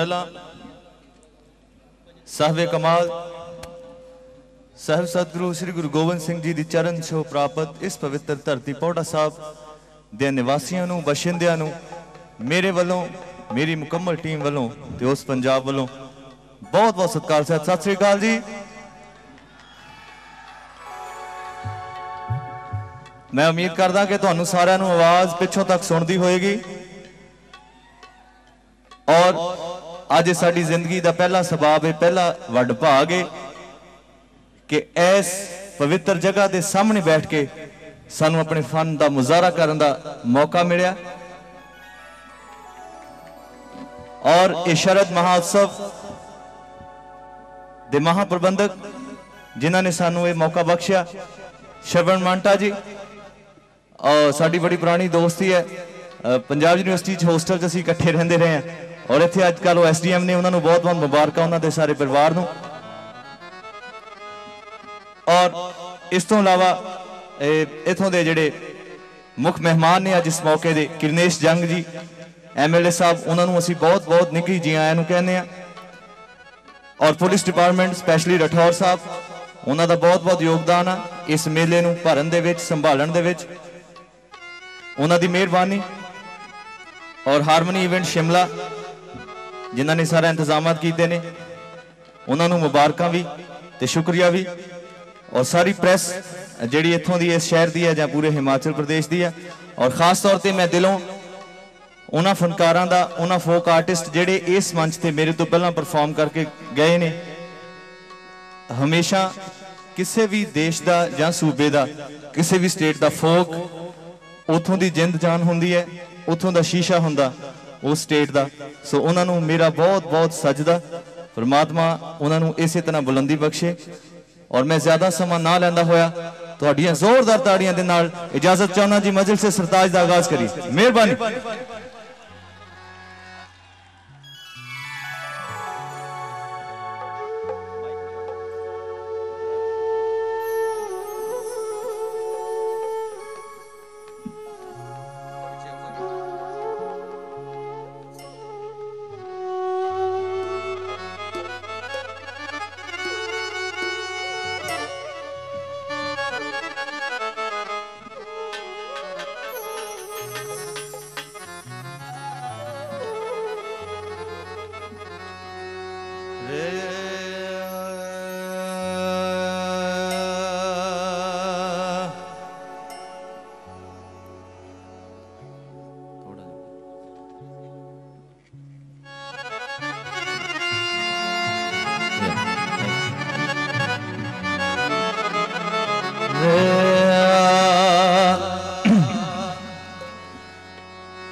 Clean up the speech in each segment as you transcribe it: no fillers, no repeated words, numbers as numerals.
पहला साहबे कमाल साहब सतगुरु श्री गुरु गोबिंद सिंह जी की चरण छो प्राप्त इस पवित्र धरती पौड़ा साहब दे निवासियों नूं बशिंदियां नूं मेरे वालों मेरी मुकम्मल टीम वालों ते उस पंजाब वालों बहुत बहुत सत्कार सहित सत श्री अकाल जी। मैं उम्मीद करदा कि तुहानूं सारिआं नूं आवाज़ पिछों तक सुणदी होएगी और अज साडी जिंदगी का पहला सबब है, पहला वड्ड भाग है कि इस पवित्र जगह के सामने बैठ के सानू अपने फन का मुजाहरा करने का मौका मिला और ये शरद महोत्सव के महाप्रबंधक जिन्होंने सानू ये मौका बख्शिया श्रवण मांटा जी और साड़ी बड़ी पुरानी दोस्ती है। पंजाब यूनिवर्सिटी होस्टल च असीं इकट्ठे रहंदे रहे हैं और इत्थे अजकल SDM ने उन्होंने बहुत बहुत मुबारक उन्होंने सारे परिवार नूं। और इस तो अलावा इथों के जिहड़े मुख मेहमान ने अज इस मौके दे किरनेश जंग जी MLA साहब उन्होंने असीं बहुत बहुत निघी जी आयां नूं कहने आ और पुलिस डिपार्टमेंट स्पैशली राठौर साहब उन्हों का बहुत बहुत योगदान आ इस मेले नूं भरन दे विच संभालण दे विच उन्हों की मेहरबानी और हारमोनी इवेंट शिमला जिन्होंने सारा इंतजाम किए ने उन्होंने मुबारकां भी ते शुक्रिया भी और सारी प्रेस जिहड़ी इत्थों दी इस शहर की है या पूरे हिमाचल प्रदेश की है और खास तौर पर मैं दिलों उन्होंने फनकारां दा उन्होंने फोक आर्टिस्ट जिहड़े इस मंच ते मेरे तो पहला परफॉर्म करके गए ने हमेशा किसी भी देश का या सूबे का किसी भी स्टेट का फोक उतों की जिंद जान होंदी है उतों का शीशा होंदा उस स्टेट का। सो उन्होंने मेरा बहुत बहुत सजदा परमात्मा उन्होंने इस तरह बुलंदी बख्शे और मैं ज्यादा समा ना लैंदा होया तुहाड़ियां जोरदार ताड़ियां दे नाल इजाजत चाहना जी मजलिस से सरताज का आगाज करिए मेहरबानी।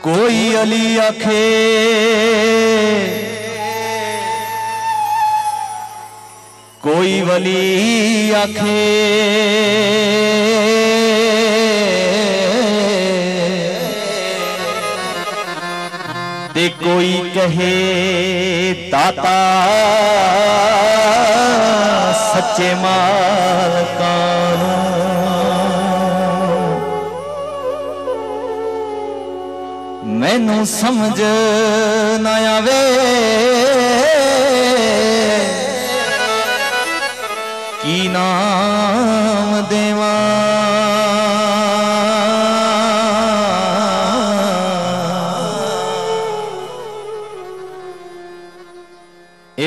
कोई अली आखे कोई वली आखे ते कोई कहे ताता सच्चे मालकां मैनू समझ ना आवे की नाम देवा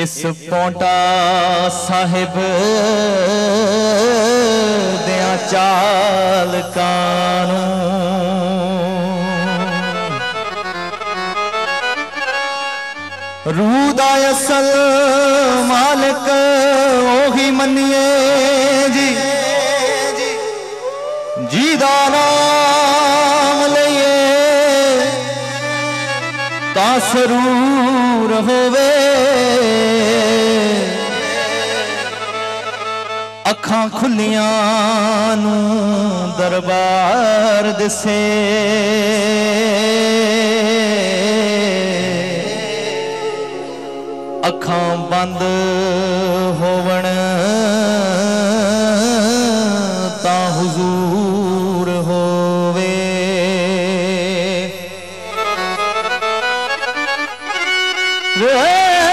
इस पौंटा साहिब दिया चाल कानू रूह दा असल मालिक ओही मनिए जी जी दा नाम लइए ता सरूर होवे अखां खुलियां नू दरबार दिसे अखां बंद होवण ता हुजूर होवे रे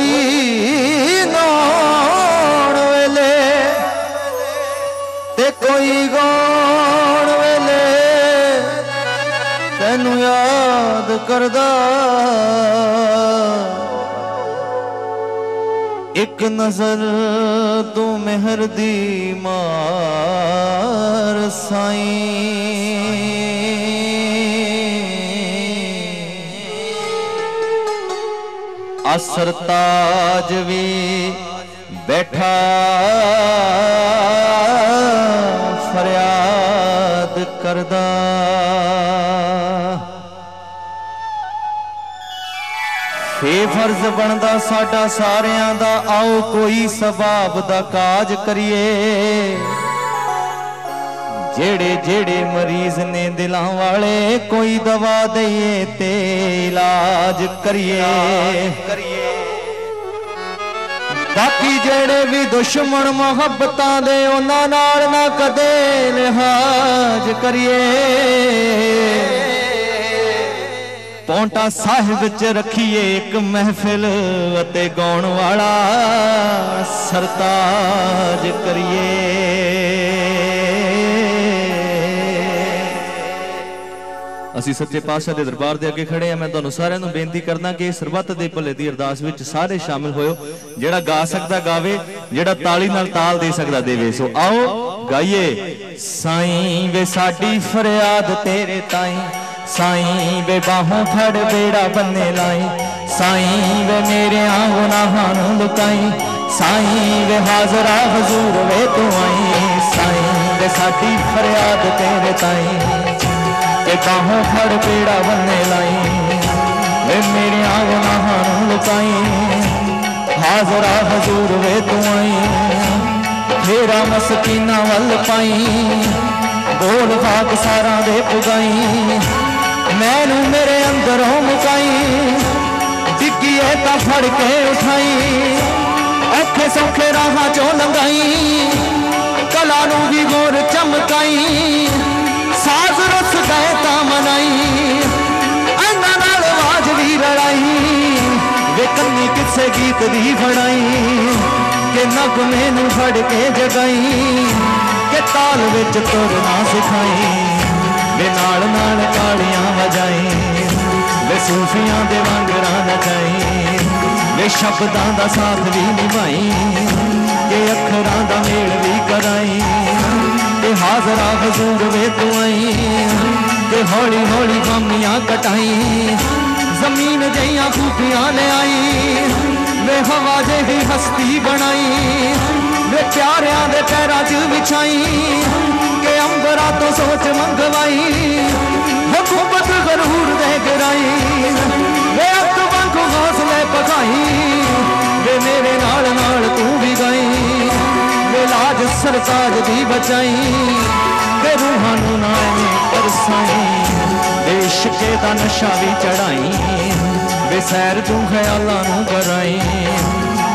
कोई नौण वेले ते कोई गौण वेले तैनू याद करदा एक नजर तू मेहर दी मार साईं असर ताज भी बैठा फरियाद करदा फर्ज बनदा साडा सारियां दा आओ कोई सबाब दा काज करिए जेड़े जेड़े मरीज ने दिलां वाले कोई दवा दईए ते इलाज करिए बाकी जेड़े भी दुश्मन मुहब्बतां दे उन्हां नाल ना कदे लिहाज करिए पौंटा साहिब च रखिए एक महफिल अते गाउण वाला सरताज करिए असी सच्चे पातशाह दे दरबार दे अगे खड़े हैं। मैं तुहानू सारिआं नू बेनती करदा कि सरबत दे भले दी अरदास विच सारे शामिल होयो जेड़ा गा सकदा गावे जेड़ा ताली नाल ताल दे सकदा देवे सो आओ गाइए साईं वे साडी फरियाद तेरे ताईं साईं वे बाहों फड़ बेड़ा बन्ने लाई साईं वे मेरे गुनाहां नू लुकाई साईं वे हाजरा हजूर वे तू आई साईं वे साडी फरियाद तेरे ताईं वे बाहों फड़ बेड़ा बन्ने लाई वे मेरे गुनाहां नू लुकाई हाजरा हजूर वे तू आई मेरा मस्कीना वल पाई बोल भाग सारा दे पुगाई मैनू मेरे अंदरों मुकाई डिग्गिए ता फड़ के उठाई औखे सौखे राह चो लंघाई कला नू भी गोर चमकाई साज रस गए ता मनाई अन्ना नाल आवाज भी रड़ाई वे कन्नी किसे गीत दी फड़ाई के नगमे नू फड़ के जगाई के ताल विच तुरना सिखाई वे नाल नाल ताड़ियां वजाई वे सूफियां दे वांगरा नचाई वे शब्दां दा साथ भी निभाई के अखरां दा मेल भी कराई के हाजरा हजूर वे तू आई के हौली हौली खामियां कटाई जमीन जइयां खूबियां ले आई वे हवा जेही हस्ती बनाई वे प्यारियां दे पैरां च बिछाई के अंबरा तो सोच मंगवाई हुकूमत गरूर दे गिराई वे अक वांगू हौसले पगाई वे मेरे नाल नाल तू भी गाई वे लाज सरताज दी बचाई वे रूहां नू ना तरसाई वे इश्के दा नशा भी चढ़ाई वे सैर तू ख्यालां नू कराई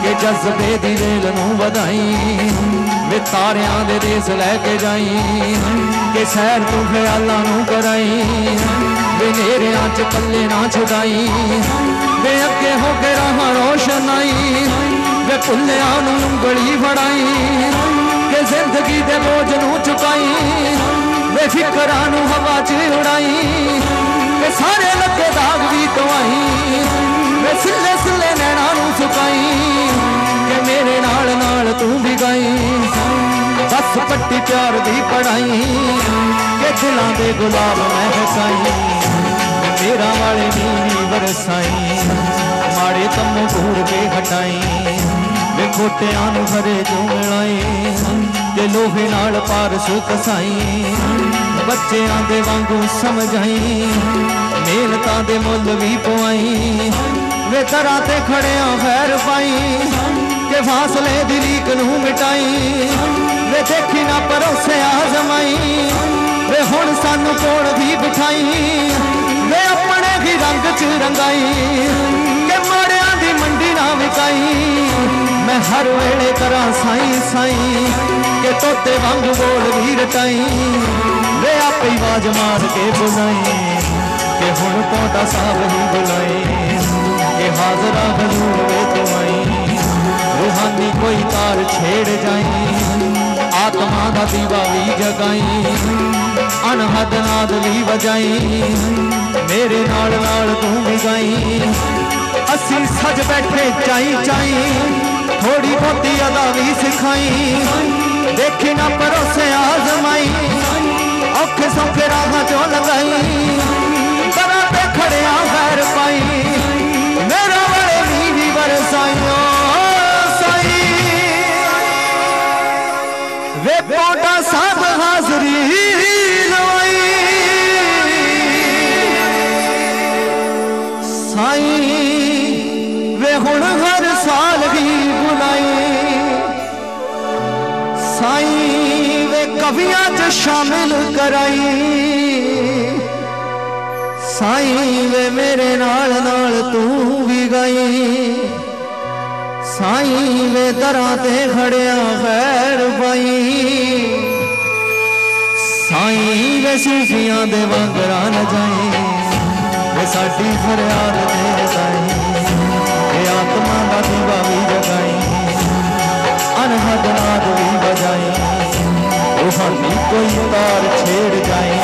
के जज्बे दी रेल नू वधाई वे तारियां दे देस लैके जाई के सैर तू ख्यालां नू कराई वे नेरियां च पल्ले ना छुड़ाई वे अगे हो के राह रोशन आई वे भुल्लियां नू उंगली फड़ाई के जिंदगी दे बोझ नू चुकाई वे फिकरां नू हवा च उड़ाई वे सारे लगे दाग भी धोआई वे सिले सिले नैना नू सुकाई के मेरे नाल नाल तू भी गाई बस पट्टी प्यार दी पढ़ाई के दिलां दे गुलाब महकाई मेरा वाले नीली बरसाई माड़े तम्मू घूर के हटाई वे खोटियां नू भरे जो मिलाई के लोहे नाल पारस कसाई बच्चियां दे वांगू समझाई मेहनतां दे मुल भी पवाई वे दरां ते खड़ियां खैर पाई के फासले दी लीक नू मिटाई वे देखी ना परोसे आजमाई वे हुण सानू कोल भी बिठाई वे अपने ही रंग च रंगाई के माड़ियां दी मंडी ना विकाई मैं हर वेले करा साई साई के तोते वांग बोल भी रटाई वे आपे आवाज मार के बुलाई के हुण पौंटा साहब ही बुलाई के हाजरा हजूर वे तू आई कोई तार छेड़ जाई, आत्मा दा दीवा भी जगाई, अनहद नाद भी बजाई, मेरे नाल नाल तू भी गाई। असी सज बैठे चाई चाई, थोड़ी बहुती अदा भी सिखाई, देखी ना परोसे आजमाई, औखे सौखे राह चो लगाई, बरा पे खड़िया खैर पाई, मेरा बड़े भी बरसाइयों साई, वे पोटा साध हाजरी लवाई, साई वे हुण हर साल भी बुलाई, साई वे कवियां च शामिल कराई, साई वे मेरे नाल नाल तू भी गई, साई वे दरां ते खड़िया खैर पाई, साई वे सूफियां दे वांगरा न जाई, वे साडी फरियाद दे साई, वे आत्मा दा दीवा भी जगाई, अनहद नाद भी बजाई, रूहानी कोई तार छेड़ जाए,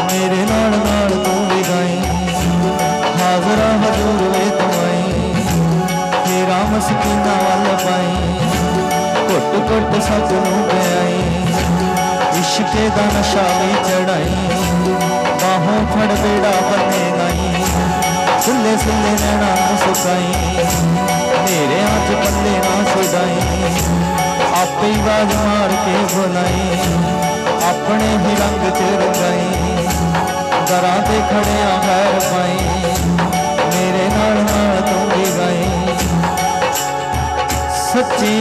मेरे नाल नाल तू भी गाई, हाजरा हजूर वे तू आई, तेरा मस्कीना वाल पाई, घुट घुट सच नूं पियाई, इश्के दा नशा भी चढ़ाई, बाहों फड़ बेड़ा बने नाई, सुले सुले नैना मुस्काई, मेरे हाथ पल्ले ना सजाई, आपे ही आवाज मार के बुलाई, अपने ही रंग च रंगाई, दरां ते खड़िया खैर पाई, मेरे नाल नाल तू भी गाई, सच्ची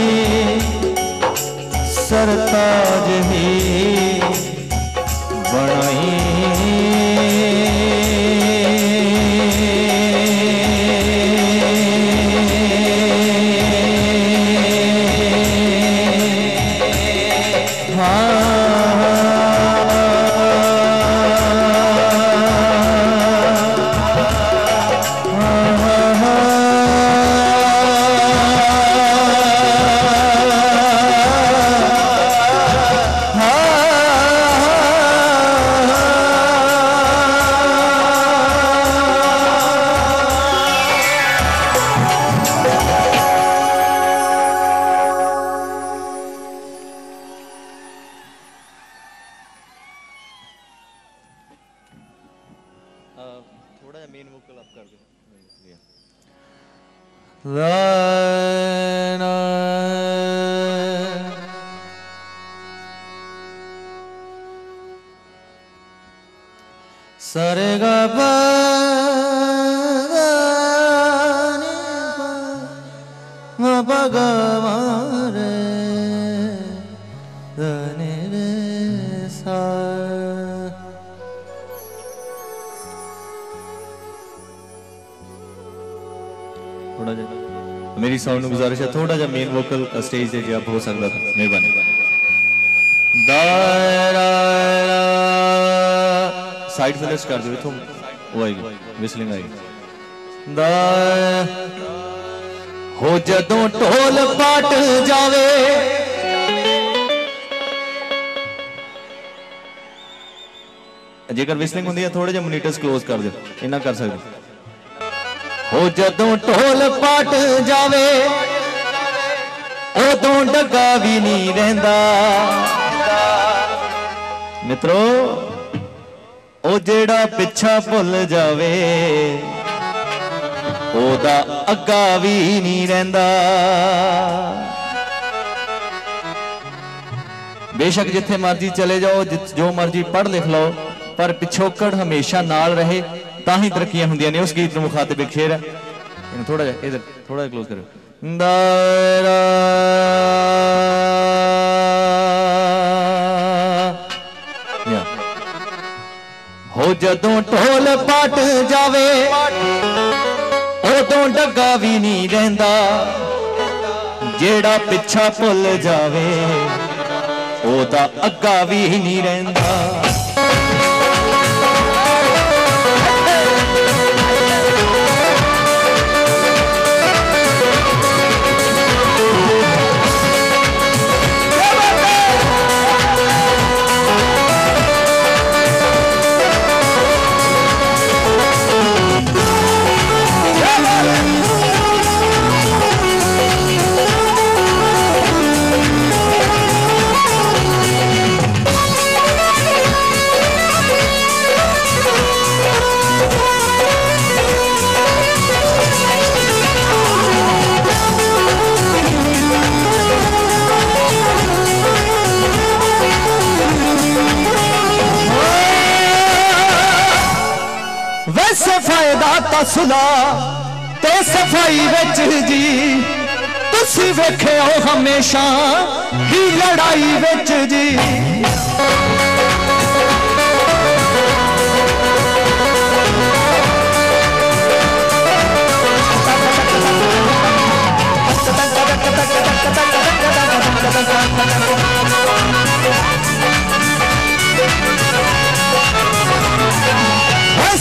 सरताज ही बनाई, सरे गा पा गा गा मा रे रे रे सा। थोड़ा जा मेरी साउंड गुजारिश है, थोड़ा जा मेन वोकल स्टेज से जब हो सकता था, मेहरबानी। साइड फ्लैश कर दो, इथों वो आएगी विस्लिंग आएगी। हो जदों ढोल पाट जावे जेकर विस्लिंग होंदी है थोड़े जे मोनीटर्स क्लोज कर दो, इन्ना कर सकते। हो जदों ढोल पाट जावे उदों डगा भी नहीं रहिंदा मित्रो, ओ जेड़ा पिछा भुल जावे ओदा अग्गा भी नहीं रहिंदा। बेशक जिथे मर्जी चले जाओ, जो मर्जी पढ़ लिख लो, पर पिछोकड़ हमेशा नाल रहे तां ही तरक्कियां हुंदियां ने। उस गीत नूं मुखातिब एक शेर है, इन्हें थोड़ा जा इधर थोड़ा जा क्लोज करो। हो जदों ढोल पाट जावे उदों डगा भी नहीं रहिंदा, जेड़ा पिछा भुल जावे ओदा अग्गा भी नहीं रहिंदा। बात सुला ते सफाई विच जी तुसी वेखे हो हमेशा ही लड़ाई विच जी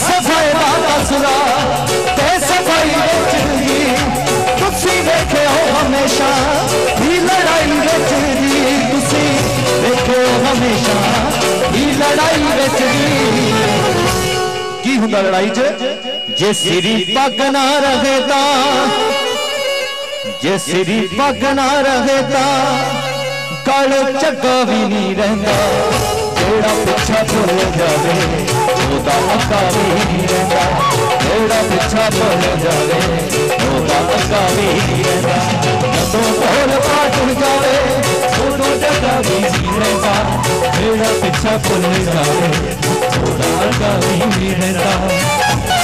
सफाई बात सुना ते सफाई विच जी तुसी वेखे हो हमेशा ही लड़ाई विच जी तुसी वेखे हो हमेशा ही लड़ाई विच जी की हुंदा लड़ाई च जे सिरी पग ना रहे तां जे सिरी पग ना रहे गल चगा भी नहीं रहता जेड़ा पिछा भुल जावे ओदा अक्का भी नहीं रहता जेड़ा पिछा भुल जावे ओदा अक्का भी नहीं रहता जदों ढोल पाट जावे ओदों जगा भी नहीं रहता जेड़ा पिछा भुल जावे ओदा अक्का भी नहीं रहता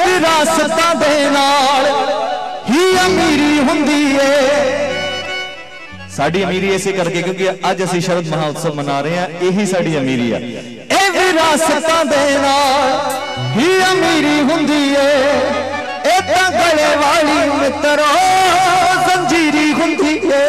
विरासतां दे नाल ही अमीरी हुंदी है साडी अमीरी इसे करके क्योंकि अज असीं शरद महोत्सव मना रहे हैं यही साडी अमीरी है ए विरासतां दे नाल ही अमीरी हुंदी है ए तां गले वाली मित्रो जंजीरी हुंदी है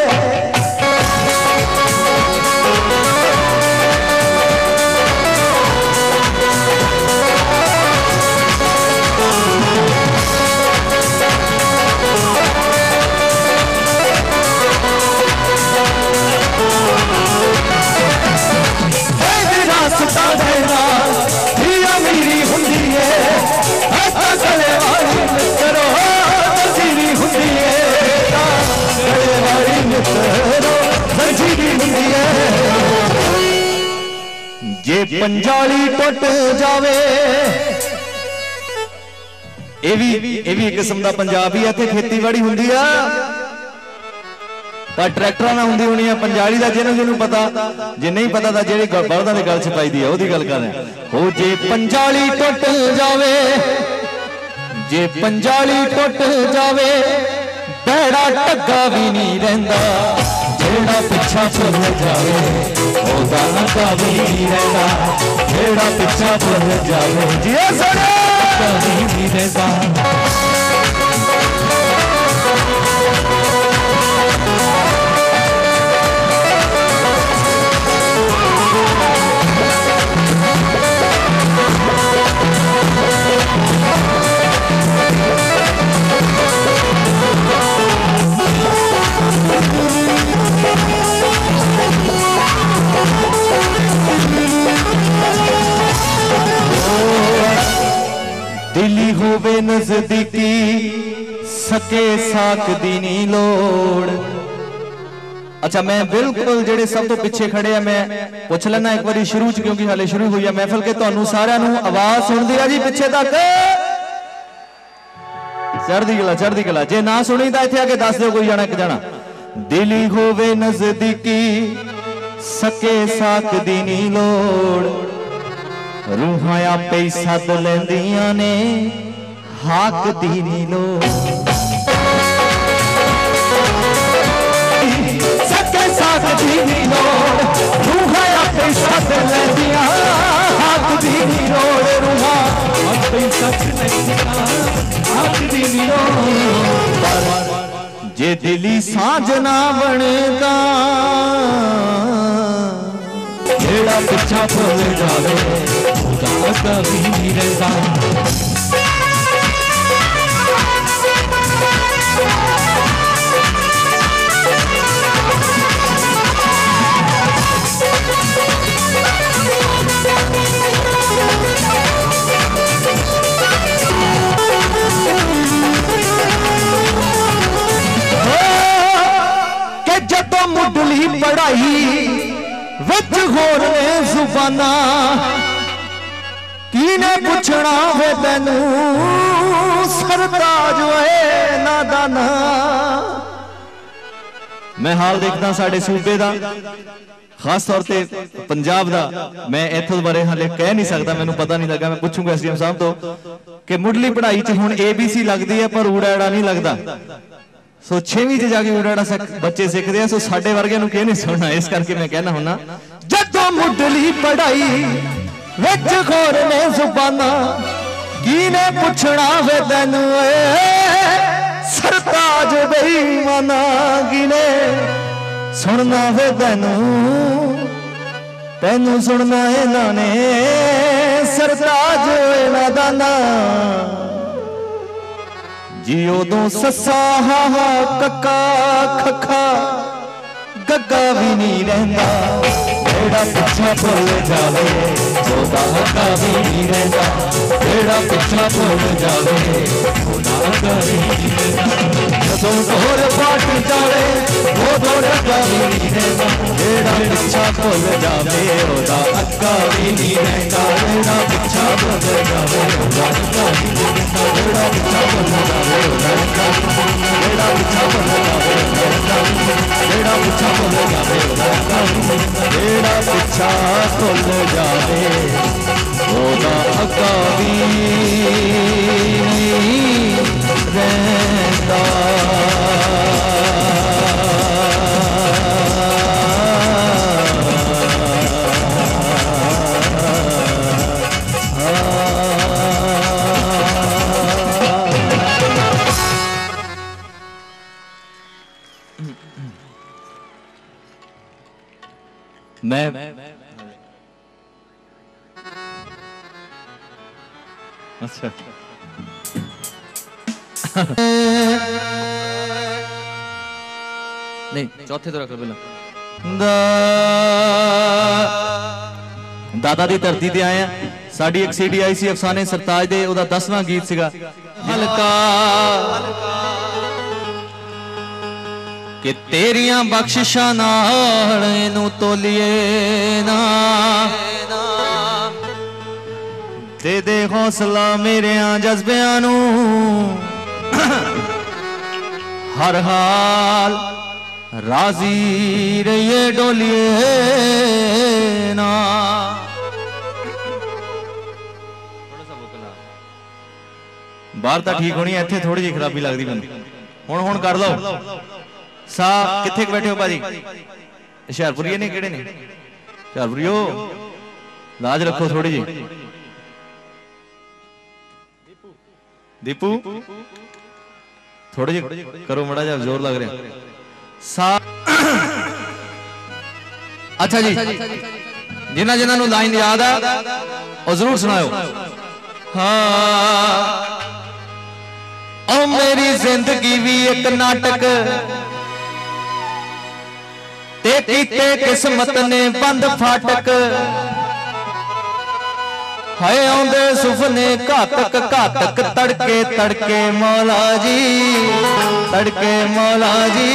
जे पंजाली टुट जावे ये भी एक किस्म का पंजाब ही है खेतीबाड़ी हुंदी आ पर ट्रैक्टर ना हुंदी होनी है पंजाली का जिन्होंने पता जे नहीं पता तो जेडी बलदां दी गल छपाई दी है ओदी गल कर रहे हो जे पंजाली टुट जावे जे पंजाली टुट जावे बैड़ा टग्गा भी नहीं रहंदा जेड़ा पिछा भुल जावे ओदा अक्का भी नहीं रहंदा जेड़ा पिछा भुल जावे जी सड़े अक्का भी नहीं रहंदा दिली होवे नजदीकी सके साक दी नी लोड़ अच्छा मैं बिल्कुल जेडे सब तो पिछे खड़े हैं मैं पूछ लेना एक बार शुरू च क्योंकि हाले शुरू हुई है महफिल के तुहानू सारियां नू आवाज सुनदी है जी पिछे तक चढ़दी गला जे ना सुनी तो इत्थे आके दस दो कोई जाना एक जाना दिली होवे नजदीकी सके साक दी नी लोड़ रूहां आपे सद लैंदियां ने हाक दी नी लोड़ सके साक दी नी लोड़ रूहां आपे सद लैंदियां हाक दी नी लोड़ रूहां आपे सद लैंदियां हाक दी नी लोड़ जे दिली साजना बनदा जेड़ा पिछा भुल जावे ओदा अक्का भी नहीं रहंदा जदों मुढ़ली पढ़ाई विच होर ने जुबाना कीने पुछना वे तैनू सरताज होए नादाना। मैं हाल देखदा साडे सूबे दा खास तौर पे पंजाब दा, मैं इत्थों बारे हाले कह नहीं सकता, मैनू पता नहीं लगा, मैं पूछूंगा एसडीएम साहब तो कि मुढ़ली पढ़ाई च हुण ABC लगदी है पर ऊड़ा एड़ा नहीं लगदा। सो 6वीं च जाके ऊड़ा एड़ा बच्चे सिखदे आ, सो साडे वर्गियां नू किह नहीं सुनना। इस करके मैं कहना हुन्ना जदों मुढ़ली पढ़ाई विच होर ने जुबाना कीने पुछना वे तैनू सरताज बेईमाना कीने सुनना वे तैनू तैनू सुनना इन्हां ने सरताज नादाना। जी उदों ससा हा हा कक्का खखा गग्गा भी नहीं रहिंदा जेड़ा पिछा भुल जावे ओदा हक्का भी नहीं रहिंदा जेड़ा पिछा भुल जावे ओदा हक्का भी नहीं रहिंदा। जदों ढोल पाट जावे ओदों डग्गा भी नहीं रहिंदा जेड़ा पिछा भुल जावे ओदा हक्का भी नहीं रहिंदा जेड़ा पिछा भुल जावे ओदा हक्का भी नहीं रहिंदा जेड़ा पिछा भुल जावे ओदा हक्का जेड़ा पिछा भुल जावे ओदा हक्का जेड़ा पिछा भुल जावे ओदा हक्का जेड़ा पिछा भुल जावे ओदा हक्का भी नहीं रहंदा। मैं अच्छा नहीं चौथे तो रख लो पहला। दादा दी धरती ते आए हैं। साडी एक CD आई सी अफसाने सरताज दे, ओदा 10वां गीत सीगा हल्का कि तेरियां बख्शिशां नाल इनू तोलिए ना दे दे हौसला मेरे जज्बियां नू हर हाल राजी रहिए डोलिए ना। बाहर तो ठीक होनी है, इत्थे थोड़ी जी खराबी लगती मैनूं। हुण कर लो सा किथे बैठे हो भाजी? हुशियारपुरी ने किहड़े ने? हुशियारपुरीओ लाज रखो थोड़ी जी। दीपू थोड़ी जी करो, मड़ा जा जोर लग रहा सा। अच्छा जी, जिन्हां जिन्हां नूं लाइन याद आ और जरूर सुनाओ। हाँ ओ मेरी जिंदगी भी एक नाटक ते कीते किस्मत ने बंद फाटक हाय आंदे सुफने घातक घातक तड़के तड़के मौला जी तड़के मौला जी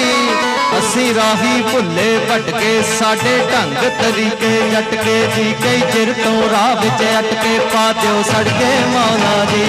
असी राही भुले भटके साडे ढंग तरीके जटके जी कई चिर तो राह विच अटके पा दिओ सड़के मौला जी।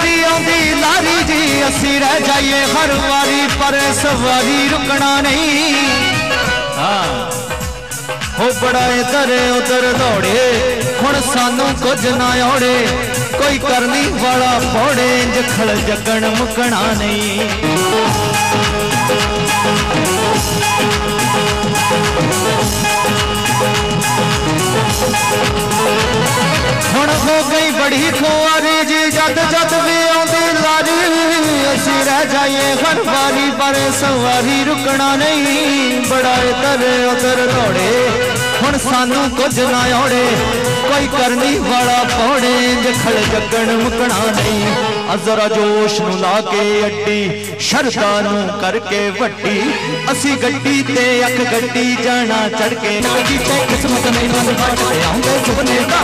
भी आंदी लारी जी असी रह जाइए हर वारी पर सवारी रुकना नहीं। हाँ हो बड़ा इधर उधर दौड़े हुण सानू कुछ ना ओड़े कोई करनी वाला पौड़े जखड़ जगन मुकना नहीं। हुण हो गई बड़ी खुआरी जी जद जद भी आंदी लारी असी रह जाइए हर बारी पर सवारी रुकना नहीं। बड़ा इधर उधर दौड़े हुण सानू कुछ ना ओड़े कोई करनी वाला पौड़े जखड़ जगन मुकना नहीं। जरा जोश नू ला के अड्डी शरदा नू करके वड्डी असी गड्डी ते अख गड्डी जाना चढ़ के नदी ते किस्मत नहीं मन बाटे आउंदे सुपने दा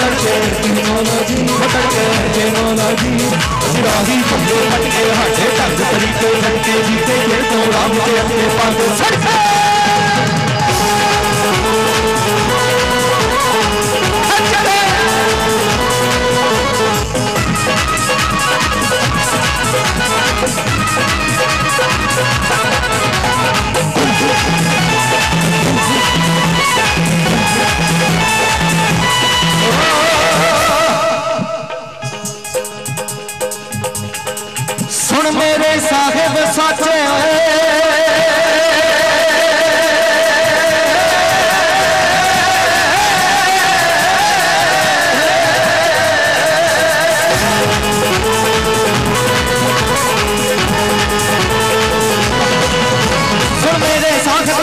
तड़के मौला जी तड़के मौला जी राही बंदे फटके हाथे ढंग तरीके लटके जीते फिर तो राम के अपने पाग सड़के सुन मेरे साहिब साचे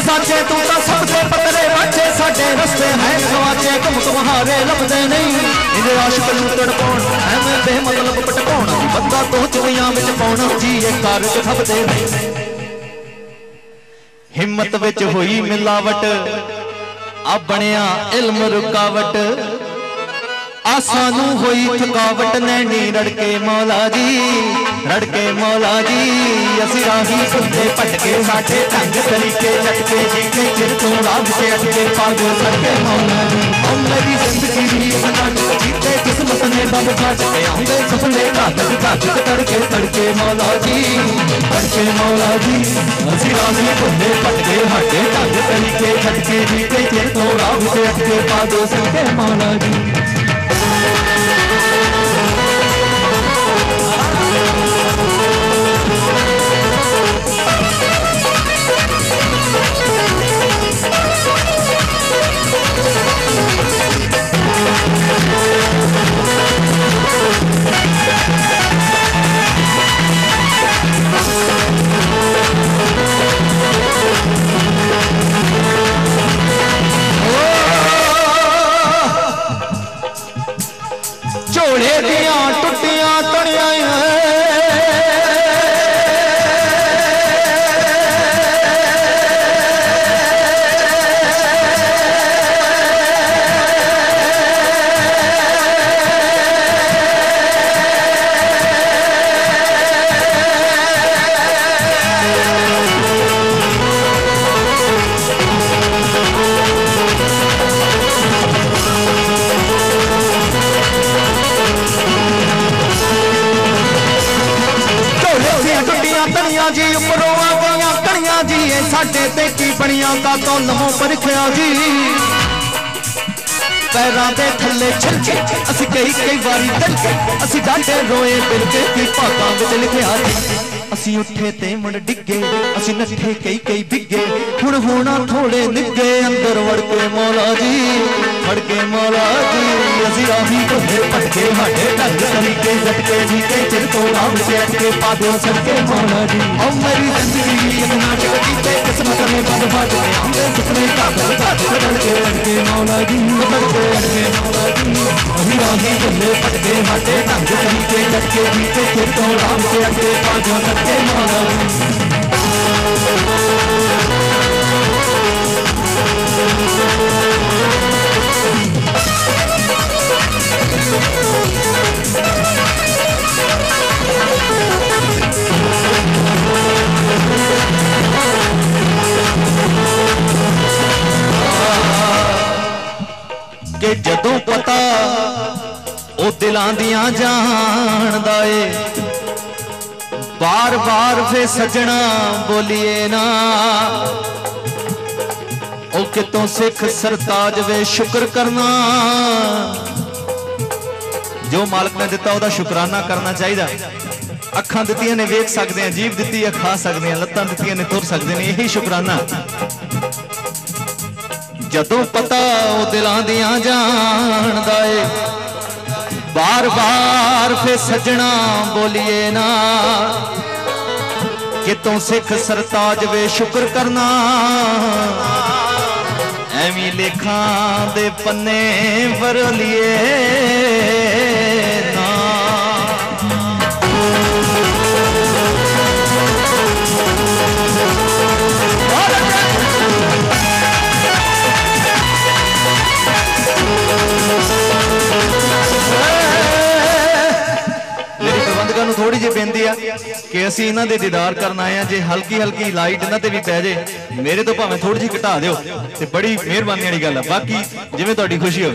साचे तू तो सबके पतले बच्चे साडे रस्ते है गवाचे तुम तुम्हारे लभदे नहीं इन्हें आशिक नूं तड़पाउण एवें बेमतलब पटकाउण बंदा तो चुइयां विच पाउण जी ये कारज खपदे नहीं। हिम्मत विच होई मिलावट आ बणिया इल्म रुकावट आसानू होई थकावट नैनी रड़के मौला जी असी राही सुनते पटके साठे ढंग तरीके लटके जीते चिर तू राम से अटके पाग सड़के मौला जी हम मेरी जिंदगी भी जीते किस्मत ने दम काट के आंदे सपने घातक घातक तड़के तड़के मौला जी असी राही सुनते पटके हाटे ढंग तरीके लटके जीते चिर तू राम से अटके पाग सड़के मौला जी। झोले दिया टुटिया तड़िया जी उपरों आ गई कड़िया जी साडे ते की बनिया का तो लमो परखिया जी पैरां दे थल्ले छिलके असी कई बारी दिलके असी डांटे रोए बिलके की भागां विच लिखिया जी असी उठे ते मुड़ डिगे असी नठे कई बिगे हुण होना थोड़े निगे अंदर वड़के मौला जी असी राही भुले पटके हाटे ढंग तरीके झटके जीते चिर तो राम से अटके पादो सड़के मौला जी हम मेरी जिंदगी एक नाटक जीते किस्मत में बंद बात में आंदे सुपने लटके मौला जी असी राही भुले पटके हाटे ढंग तरीके झटके जीते चिर तो राम से अटके पादो सड़के मौला जी। के जदों पता ओ दिलां दियां जानदा ए बार बार फे सजना बोलिए ना ओ कितों सिख सरताज वे शुक्र करना जो मालिक ने दिता ओदा शुकराना करना चाहिए। अखां दित्तियां ने वेख सकते हैं, जीभ दित्ती है खा सकते हैं, लत्तां दित्तियां ने तुर सकते हैं, यही शुकराना। जदों पता ओ दिलां दियां जानदा ए बार बार फे सजना बोलिए ना कितों सिख सरताज वे शुक्र करना एवी लेखा दे पन्ने वरलिए ना। थोड़ी जी बेनती है कि असी इन्हां दे दीदार करना आए हैं, जे हल्की हल्की लाइट इन्हां ते भी पै जाए मेरे तो भावें थोड़ी जी घटा दिओ ते बड़ी मेहरबानी वाली गल है, बाकी जिवें तुहाडी खुशी हो।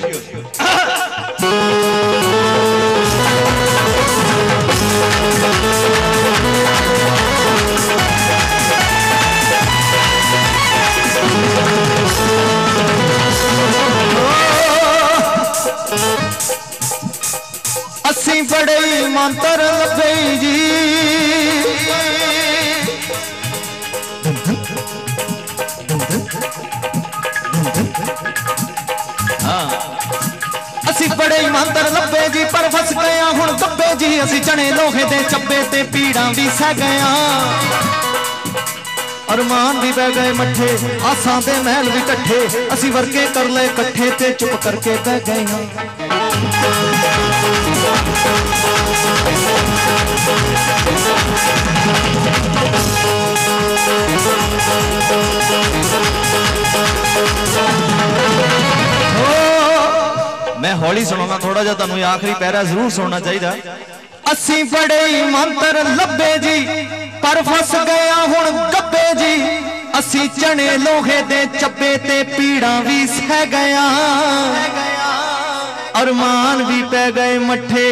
असी बड़े मंत्र लभे जी हाँ असी बड़े मंत्र लभे जी पर फस गया हुण दब्बे जी असी चने लोहे दे चब्बे ते पीड़ा भी सह गया अरमान भी बह गए मठे आसां दे महल भी कट्ठे असी वर्के कर ले कट्ठे ते चुप करके बह गए। मैं हौली सुनाना थोड़ा जा तुहानू आखिरी पैरा जरूर सुनना चाहिए। असी बड़े मंत्र लभे जी पर फस गया हुण गब्बे जी असी चने लोहे दे चब्बे ते पीड़ा भी सह गया अरमान भी पै गए मठे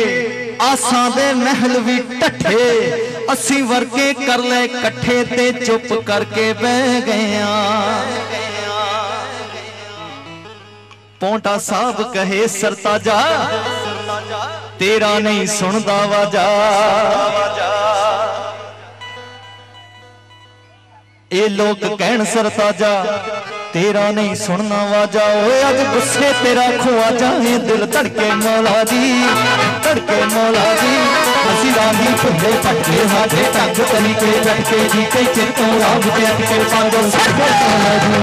आसां दे महल भी टठे असी वर्के कर ले कट्ठे ते चुप करके बह गया। पौंटा साहब कहे सरताजा तेरा नहीं सुनदा वाजा ए लोग कहन सरताजा तेरा नहीं सुनना वाजा ओए अज गुस्से तेरा खुआ जाए दिल धड़के मौला जी धड़के मौला जी असी राही भुल्ले भटके हाथे ढंग तरीके झटके जी कई चिर तो राम के अटके पांगो सरके मौला जी।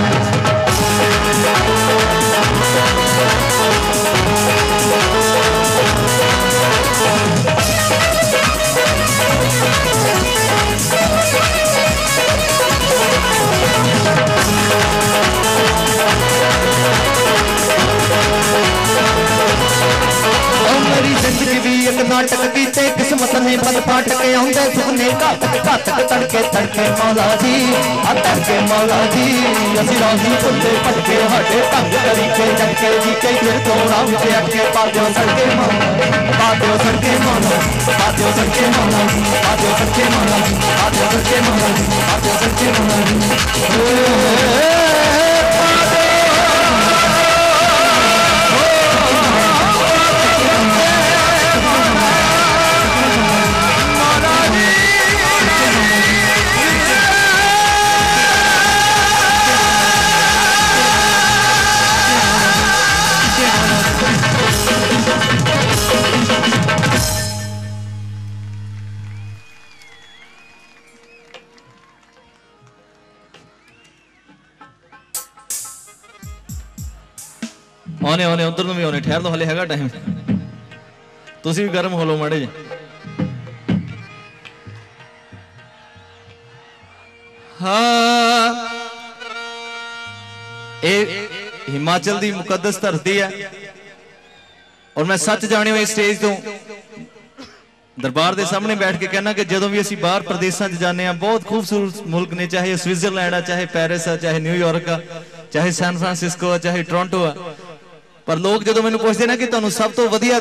मेरी जिंदगी भी एक नाटक कीते किस्मत ने बद फाट के आंदे सुपने घातक घातक तड़के तड़के मौला जी आ तड़के मौला जी असी राही भुल्ले भटके हाडे ढंग तरीके झटके जी कई फिर तो राम के अटके पादियो सड़के मौला पादियो सड़के मौला पादियो सड़के मौला पादियो सड़के मौला पादियो सड़के मौला पादियो सड़के मौला। आने आने उधर भी आने ठहर लो हले हैगा टाइम तुसी भी गर्म हो लो माड़े जी। हाँ ये हिमाचल दी मुकद्दस धरती है और मैं सच जाने इस स्टेज तो दरबार के सामने बैठ के कहना कि जो भी असी बाहर प्रदेशों जाने बहुत खूबसूरत मुल्क ने चाहे स्विट्जरलैंड है चाहे पेरिस है चाहे न्यूयॉर्क है चाहे सैन फ्रांसिस्को है चाहे टोरंटो है पर लोग जो मैंने पूछते ना कि तुहानू सब तो वधिया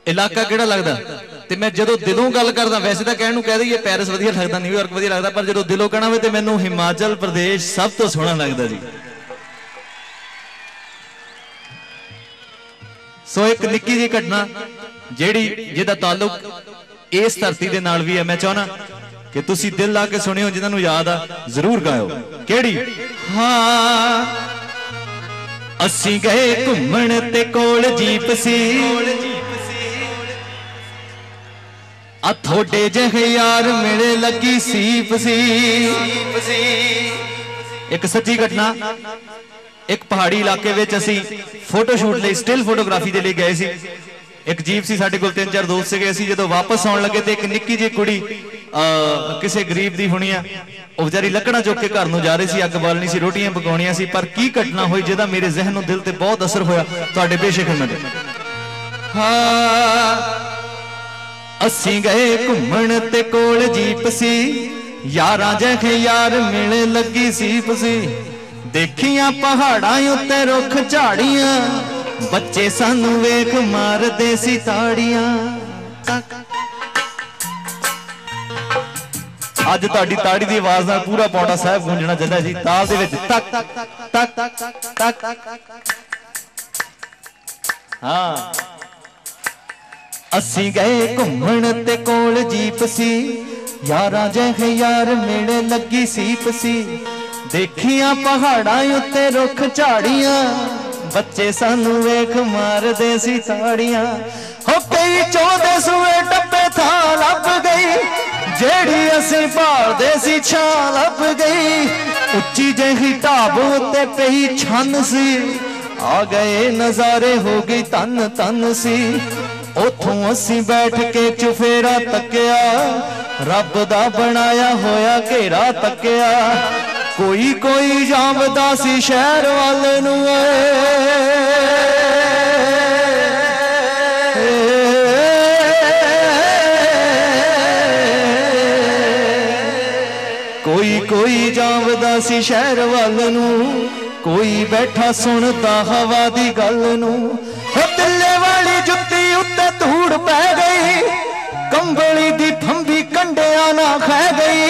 इलाका किहड़ा लगदा ते मैं जदों दिलों गल करदा वैसे तां कहण नूं कह दईए पैरिस वधिया लगदा न्यूयॉर्क वधिया लगदा पर जदों दिलों कहना होवे ते मैनूं हिमाचल प्रदेश सब तो सोहना लगदा जी। सो एक निक्की जी घटना जिहड़ी जिहदा ताल्लुक इस धरती दे नाल भी है मैं चाहना कि तुसी दिल ला के सुनियो जिन्हां नूं याद आ जरूर गाओ। किहड़ी? हाँ असीं गए घुम्मण ते कोल जीप सी आ थोड़े जहे यार मिले लगी सीप सी। एक सच्ची घटना एक पहाड़ी इलाके विच असीं फोटोशूट लई स्टिल फोटोग्राफी दे लई गए सी। एक जीप सी साडे कोल 3-4 दोस्त सीगे। असीं जदों वापस आउण लगे ते एक निक्की जी कुड़ी किसी गरीब दी होनी आ ਉਹ ਵਿਚਾਰੀ ਲੱਕੜਾਂ ਚੁੱਕ ਕੇ ਘਰ ਨੂੰ ਜਾ ਰਹੀ ਸੀ, ਅੱਗ ਬਾਲਣੀ ਸੀ, ਰੋਟੀਆਂ ਪਕਾਉਣੀਆਂ ਸੀ। ਪਰ ਕੀ ਘਟਨਾ ਹੋਈ ਜਿਹਦਾ ਮੇਰੇ ਜ਼ਿਹਨ ਨੂੰ ਦਿਲ ਤੇ ਬਹੁਤ ਅਸਰ ਹੋਇਆ ਤੁਹਾਡੇ ਪੇਸ਼ ਖਿਦਮਤ। ਹਾਂ ਅਸੀਂ ਗਏ ਘੁੰਮਣ ਤੇ ਕੋਲ ਜੀਪ ਸੀ ਯਾਰਾਂ ਜਿਹੇ ਯਾਰ ਮਿਲ ਲੱਗੀ ਸੀਪ ਸੀ। ਦੇਖੀਆਂ ਪਹਾੜਾਂ ਉੱਤੇ ਰੁੱਖ ਝਾੜੀਆਂ ਬੱਚੇ ਸਾਨੂੰ ਵੇਖ ਮਾਰਦੇ ਸੀ ਤਾੜੀਆਂ। ਅੱਜ ਤੁਹਾਡੀ ਤਾੜੀ ਦੀ ਆਵਾਜ਼ ਨਾਲ ਪੂਰਾ ਪੌਂਡਾ ਸਾਹਿਬ ਗੂੰਜਣਾ ਚਾਹੀਦਾ ਜੀ। ਤਾਲ ਦੇ ਵਿੱਚ ਤਕ ਤਕ ਤਕ ਤਕ। ਹਾਂ ਅਸੀਂ ਗਏ ਘੁੰਮਣ ਤੇ ਕੋਲ ਜੀਪ ਸੀ ਯਾਰਾਂ ਜਿਹੇ ਯਾਰ ਮਿਲੇ ਲੱਗੀ ਸੀਪ ਸੀ। ਦੇਖੀਆਂ ਪਹਾੜਾਂ ਉੱਤੇ ਰੁੱਖ ਝਾੜੀਆਂ ਬੱਚੇ ਸਾਨੂੰ ਵੇਖ ਮਾਰਦੇ ਸੀ ਤਾੜੀਆਂ। ਹੋ ਕਈ ਚਾਹੁੰਦੇ ਸੂਏ ਡੱਬੇ ਥਾਂ ਲੱਭ ਗਈ ਜਿਹੜੀ ਅਸੀਂ ਭਾਲਦੇ ਸੀ ਛਾਂ ਲੱਭ ਗਈ। ਉੱਚੀ ਜਿਹੀ ਢਾਬ ਉੱਤੇ ਪਈ ਛੰਨ ਸੀ ਆ ਗਏ ਨਜ਼ਾਰੇ ਹੋ ਗਈ ਤਨ ਤਨ ਸੀ। ਉੱਥੋਂ ਅਸੀਂ ਬੈਠ ਕੇ ਚੁਫੇਰਾ ਤੱਕਿਆ ਰੱਬ ਦਾ ਬਣਾਇਆ ਹੋਇਆ ਘੇਰਾ ਤੱਕਿਆ। ਕੋਈ ਕੋਈ ਜਾਂਵਦਾ ਸੀ ਸ਼ਹਿਰ ਵੱਲ ਨੂੰ कोई कोई जावदा सी शहर वाल नू कोई बैठा सुनता हवा दी गल नू। दिल्ले वाली जुत्ती उत्ते धूड़ पै गई कंबली दी फंबी कंडिया ना खै गई।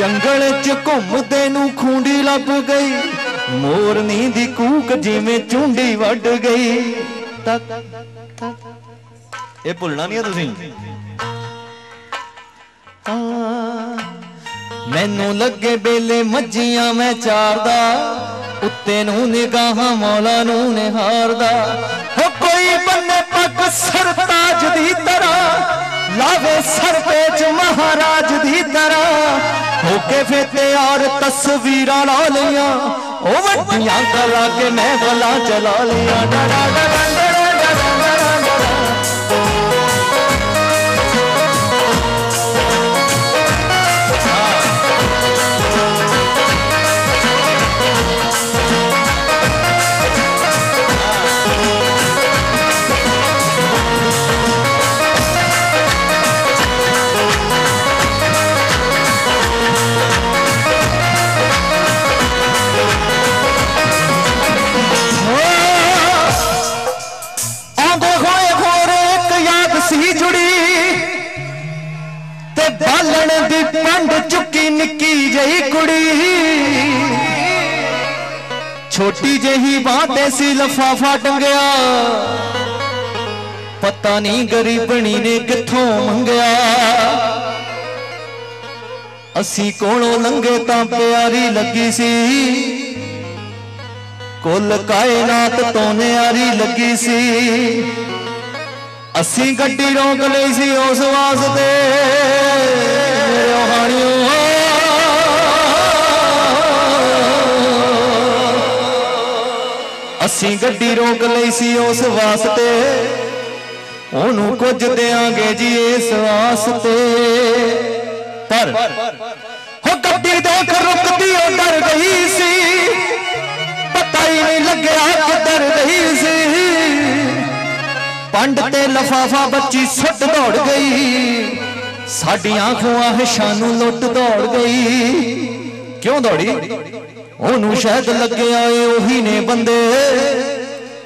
जंगल च घुमदे नू खूंडी लभ गई मोरनी दी कूक जिवें चूंडी वड गई। तक ये भुलना नहीं है तुसीं। मैनू लगे बेले मज्जियां मैं चारदा उत्ते नू निगाहां मौला नू निहारदा। हो कोई बन्ने पग सरताज दी तरह लावे सर पेच महाराज दी तरह होके फिर तैयार तस्वीरां ला लिया ओ वड्डियां करा के मैं भला चला लिया। बालन दी पंड चुकी निक्की जही कुड़ी छोटी जही बातें सी लफाफा टंगया पता नहीं गरीबनी ने किथों मंगया। असी कोलों लंघे तां प्यारी लगी सी कुल कायनात तो न्यारी लगी सी। असी गड्डी रोक लई सी उस वास्ते असी गड्डी रोक लई सी उस वास्ते ओनू कुछ देंगे जी इस वास्ते। पर हो गड्डी देख रुकती डर गई सी पता ही नहीं लग्या किधर गई सी। पंड ते लफाफा बच्ची सुट दौड़ गई साडी आंखों आहिशां नू लुट दौड़ गई। क्यों दौड़ी? ओनू शायद लगे आए ओही ने बंदे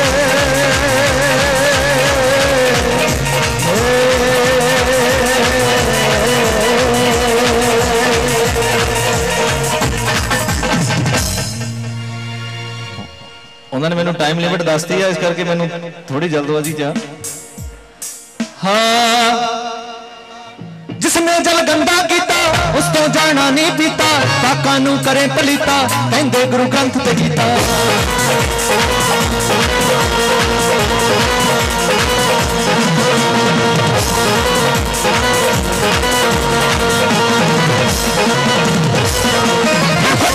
रे उन्होंने मैंने टाइम लिमिट दस दी है, इस करके मैंने थोड़ी जल्दबाजी चा। हाँ, जिसने जल गंदा किया उस तो जाना नहीं पीता, पाका नू करे पलीता, कहंदे गुरु ग्रंथ ते गीता।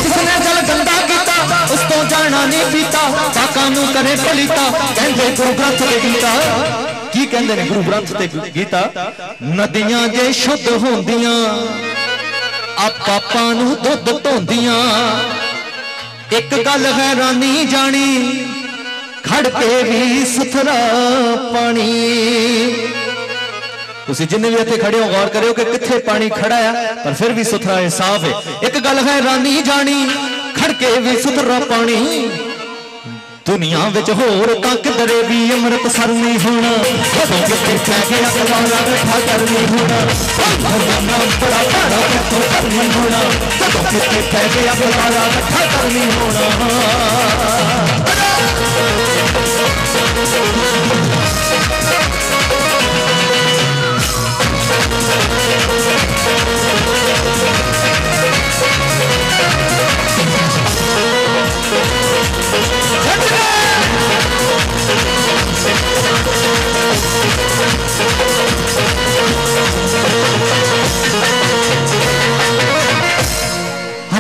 जिसने जल गंदा किया उस तो जाना नहीं पीता, पाका नू करे पलीता, कहंदे गुरु ग्रंथ ते गीता। की कहंदे ने गुरु ग्रंथ ते गीता? नदियां जे शुद्ध होंदियां आ पापां नू दुध धोंदियां, एक गल हैरानी जानी खड़ के भी सुथरा पानी। तुसी जिन्ने भी इत्थे खड़े हो गौर करियो कि कित्थे पानी खड़ा है पर फिर भी सुथरा है, साफ है। एक गल हैरानी जानी खड़ के भी सुथरा पानी। दुनिया विच होर तां किधरे भी अमृत सर नहीं होना, जदों किते पै गया कलारा बैठा कर नहीं होना। भरना बड़ा भाड़ा कितों कर नहीं होना, जदों किते पै गया कलारा बैठा कर नहीं होना।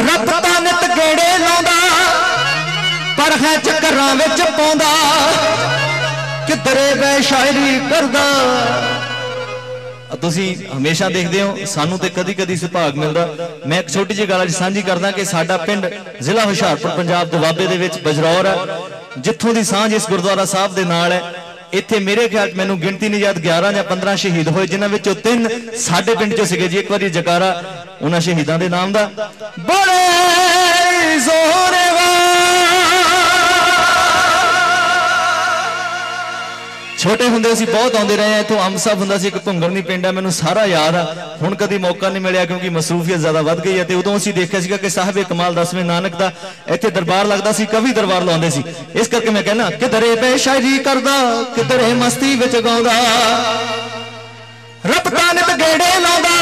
रब तां नित गेड़े लाउंदा पर है चक्करां विच पाउंदा, किधरे बै शायरी करदा। तुसी हमेशा देखते हो सानू ते कदी कदी सुभाग मिलदा। मैं एक छोटी जी गल सांझी करदा कि साडा पिंड जिला हुशियारपुर पंजाब दुआबे दे विच बजरौर है, जिथों दी सांझ इस गुरुद्वारा साहब दे नाल है। इत्थे मेरे ख्याल मैनू गिनती नहीं याद 11 या 15 शहीद होए, जिन्हां विचों 3 साडे पिंड चों सीगे जी। एक बारी जकारा उन्हां शहीदां दे नाम दा बड़े जोर छोटे होंदे असीं बहुत आउंदे रहे। इत्थों अंब साहब हुंदा सी, एक भुंगरनी पिंड है, मैनूं सारा याद आ। हुण कदी मौका नहीं मिलिया क्योंकि मसरूफियत ज़्यादा वध गई है। ते उदों असीं देखिया सीगा कि साहिब कमाल 10वें नानक दा इत्थे दरबार लगदा सी, कवि दरबार लाउंदे सी। इस करके मैं कहना किधरे पे शायरी करदा, किधरे मस्ती विच गाउंदा। रब तां नित गेड़े लाउंदा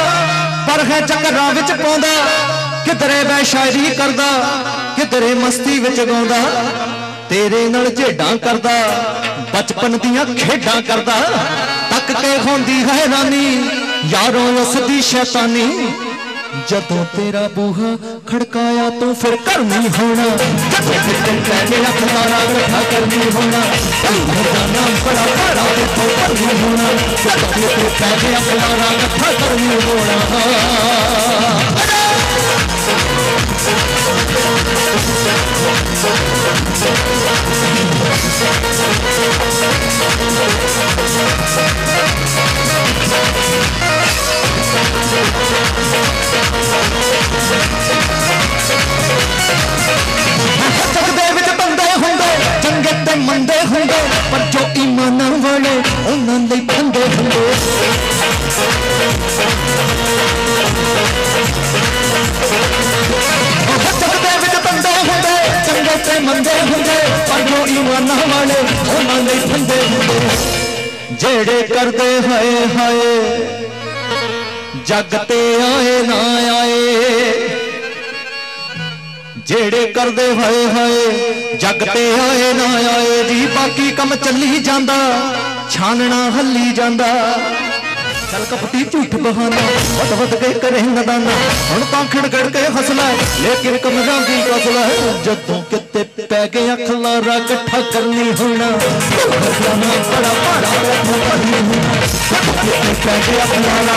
पर है चक्करां विच पाउंदा, किधरे पे शायरी करदा, किधरे मस्ती विच गाउंदा। तेरे नाल झेडां करदा, बचपन दियां खेडां करदा, तक के होंदी हैरानी यारों उसदी शैतानी। जदों तेरा बूहा खड़काया तो फिर कर नहीं होना, जदों फिर पै गया खलारा इकट्ठा कर नहीं होना। जाना बड़ा भाड़ा तो कर नहीं होना, जदों फिर पै गया खलारा इकट्ठा कर नहीं होना। चंगे ते मंदे हुंदे पर जो ईमान वाले उन्हां दे फंदे हुंदे। चंगे विच बंदे हुंदे, चंगे ते मंदे हुंदे पर जो ईमान वाले उन्हां दे फंदे हुंदे। जेड़े करदे हाय हाय जग ते आए ना आए, जेड़े करदे हाय हाय जग ते आए ना आए जी। बाकी कम चली जांदा, छानना हल्ली जांदा। चल कपटी झूठ बहाना वध वध के करे नदाना, हुण तां खिड़खड़ के हसला लेकिन कमरा दी कसला। जदों किते पै गया खलारा इकट्ठा करनी होना, जाना बड़ा भाड़ा इकट्ठा करनी होना। जदों किते पै गया खलारा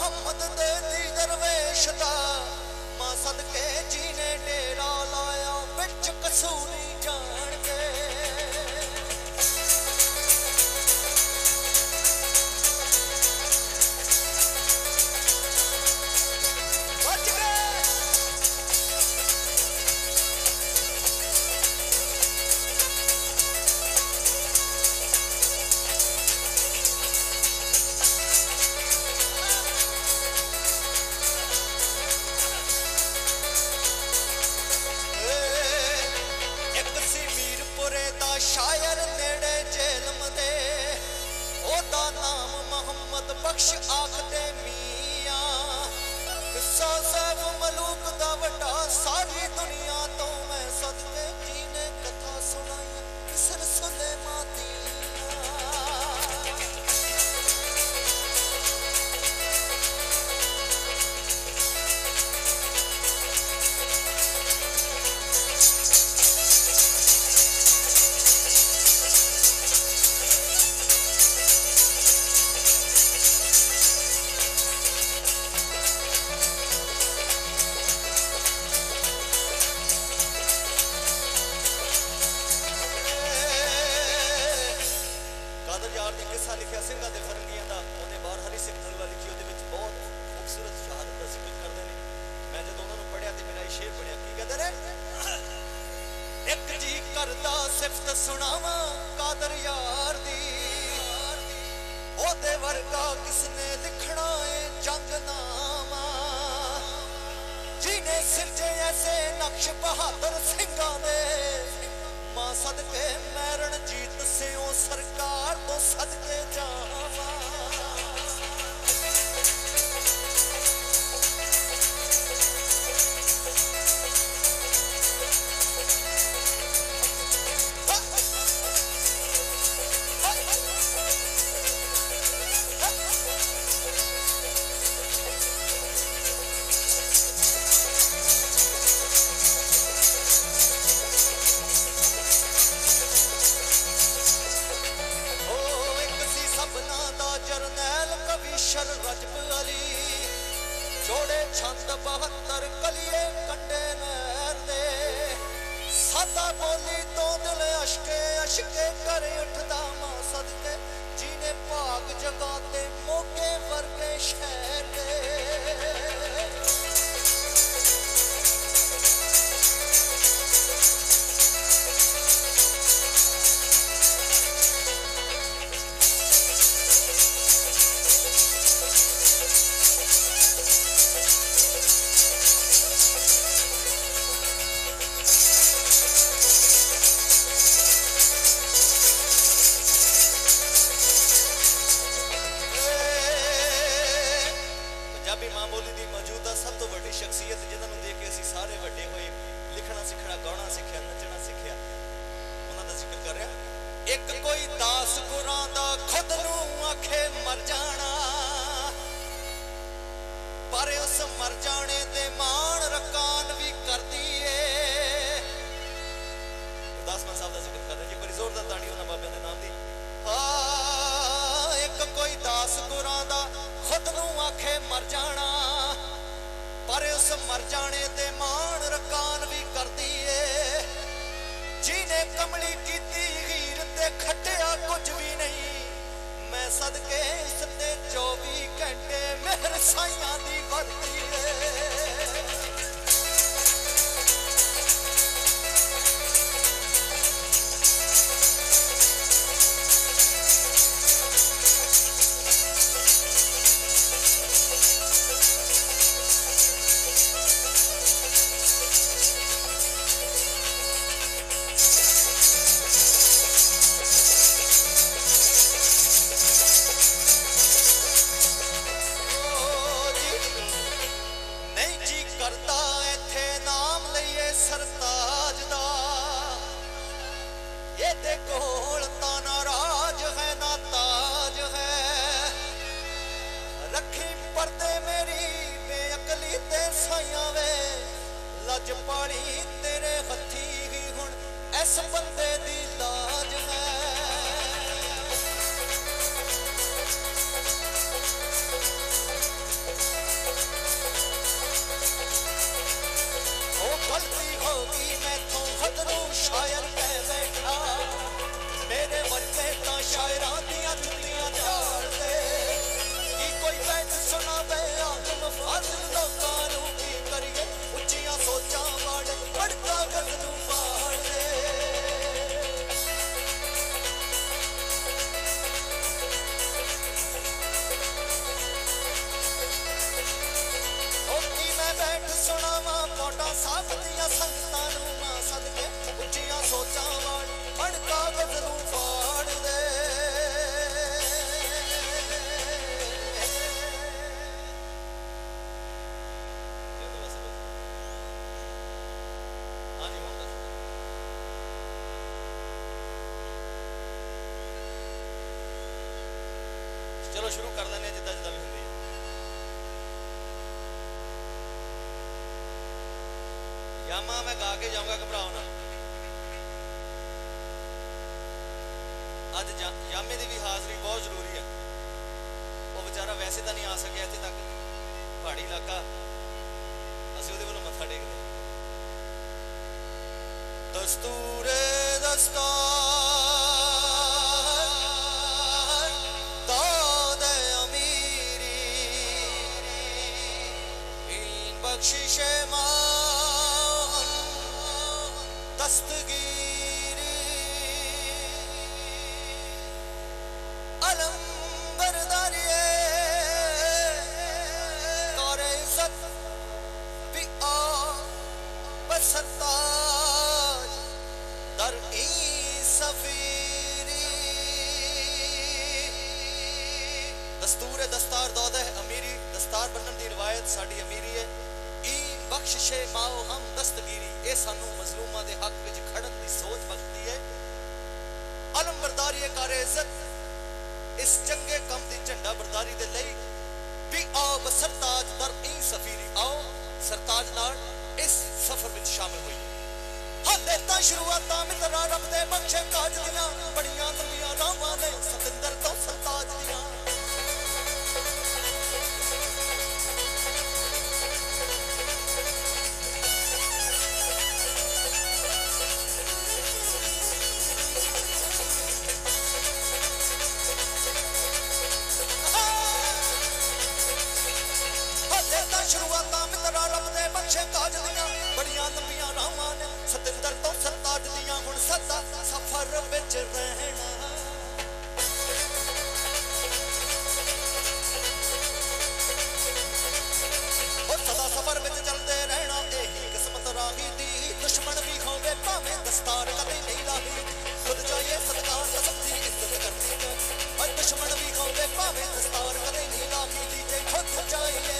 मुहम्मद दे दी दरवेश दा मां सदके जी ने डेरा लाया बिच कसूरी जान के शायर नेड़े जेलम दे ओदा नाम मोहम्मद बख्श आखदे मियां किस्सा सब मलूक दा वड्डा सारी दुनिया तो मैं सदके जी ने कथा सुनाई किसर सुलेमा दी लिखा सिंघा दे फरंगियां दा उन्हें बाहर हरी सिंह नलवा लिखी ਉਹਦੇ ਵਿੱਚ बहुत खूबसूरत शहादत ਦਾ ਜ਼ਿਕਰ ਕਰਦੇ ਨੇ मैं जब ਉਹਨਾਂ ਨੂੰ ਪੜਿਆ ਤੇ ਮੇਰਾ ਇਹ ਸ਼ੇਰ ਬਣਿਆ ਕੀ ਕਹਿੰਦੇ ਨੇ ਇੱਕ ਜੀ ਕਰਦਾ ਸਿਫਤ ਸੁਣਾਵਾਂ ਕਾਦਰ ਯਾਰ ਦੀ ਉਹਦੇ ਵਰਗਾ ਕਿਸਨੇ ਲਿਖਣਾ ਏ ਜੰਗਨਾਮਾ ਜਿਹਨੇ ਸਿਰਜੇ ਐਸੇ ਨਕਸ਼ ਬਹਾਦਰ ਸਿੰਘਾਂ ਦੇ मां सदके मैं रणजीत सिंह सरकार तो सदके जावा जरनैल कविशर रजब अली जोड़े छंद 72 कलिए कंडे नहर दे सादा बोली तो दिल अशके अशके करे उठदा मां सदके जीने भाग जगाते मोगे वर्गे शहर दे शख्सियत जिन्होंने देख के असी सारे वड्डे होए लिखना सीखना गाना सीखा नचना सीखा उन्हों का जिक्र कर रहा एक कोई दास गुरां दा खुद नूं आखे मर जाना पर उस मर जाने दे मान रकान भी कर दिए गुरदास मान साहब का जिक्र कर रहे जी बड़ी जोरदार ताड़ी उन्होंने बाबे के नाम दी एक कोई दास गुरां दा खुद नूं आखे मर जाना पर उस मर जाने ते मान रकान भी कर दिए जिने कमली कीती हीर ते खटिया कुछ भी नहीं मैं सदके इसते 24 घंटे मेहर साइयां दी वरती संगतां साथ दियां संगतां नूं ना सदके उच्चियां सोचां वाल बण कागज नूं फाड़ दे चलो शुरू कर लेने जिद्दां जिद्दां भी हुंदी है। यामा मैं गा के जाऊंगा, घबराओ ना। अज यामे की भी हाजरी बहुत जरूरी है। वो बेचारा वैसे तो नहीं आ सके इत्थे तक, पहाड़ी इलाका, असीं उहदे कोलों मत्था टेकदे। दस्तूरे दस्तार दादे अमीरी इन बख्शिशे मान दस्तगीरी अलम बरदारिये करे इज्जत भी आ बसताज दर ई सफीरी दस्तूर दस्तार दौदे अमीरी दस्तार बनने की रिवायत साड़ी अमीरी है। ई बख्शिशे माओ हम दस्तगीरी ये सानू मजलूमां दे हक विच खड़न दी सोच बख्शदी है। अलम बरदारी करे इज्जत इस चंगे कम दी झंडा बरदारी दे लई भी आओ सरताज दर ई सफीरी आओ सरताज नाल इस सफर विच शामिल होइए। हाले तां शुरुआतां मित्रा रब दे बख्शे काज दियां बड़ियां नवीं रावां ने सतिंदर तो सरताज दियां शुरुआतां मित्रा रब दे बख्शे काज दियां बड़ियां लंबियां रावां ने सतिंदर तो सरताज दियां हुण सदा सफर विच रहना सदा सफर विच चलदे रहना यही किस्मत राही दी दुश्मन भी होवे भावें दस्तार कदे नहीं लाही खुद जाइए सत्कार सबकी इज्जत करनी है और दुश्मन भी होवे भावें दस्तार कदे नहीं लाही दी जे खुद जाइए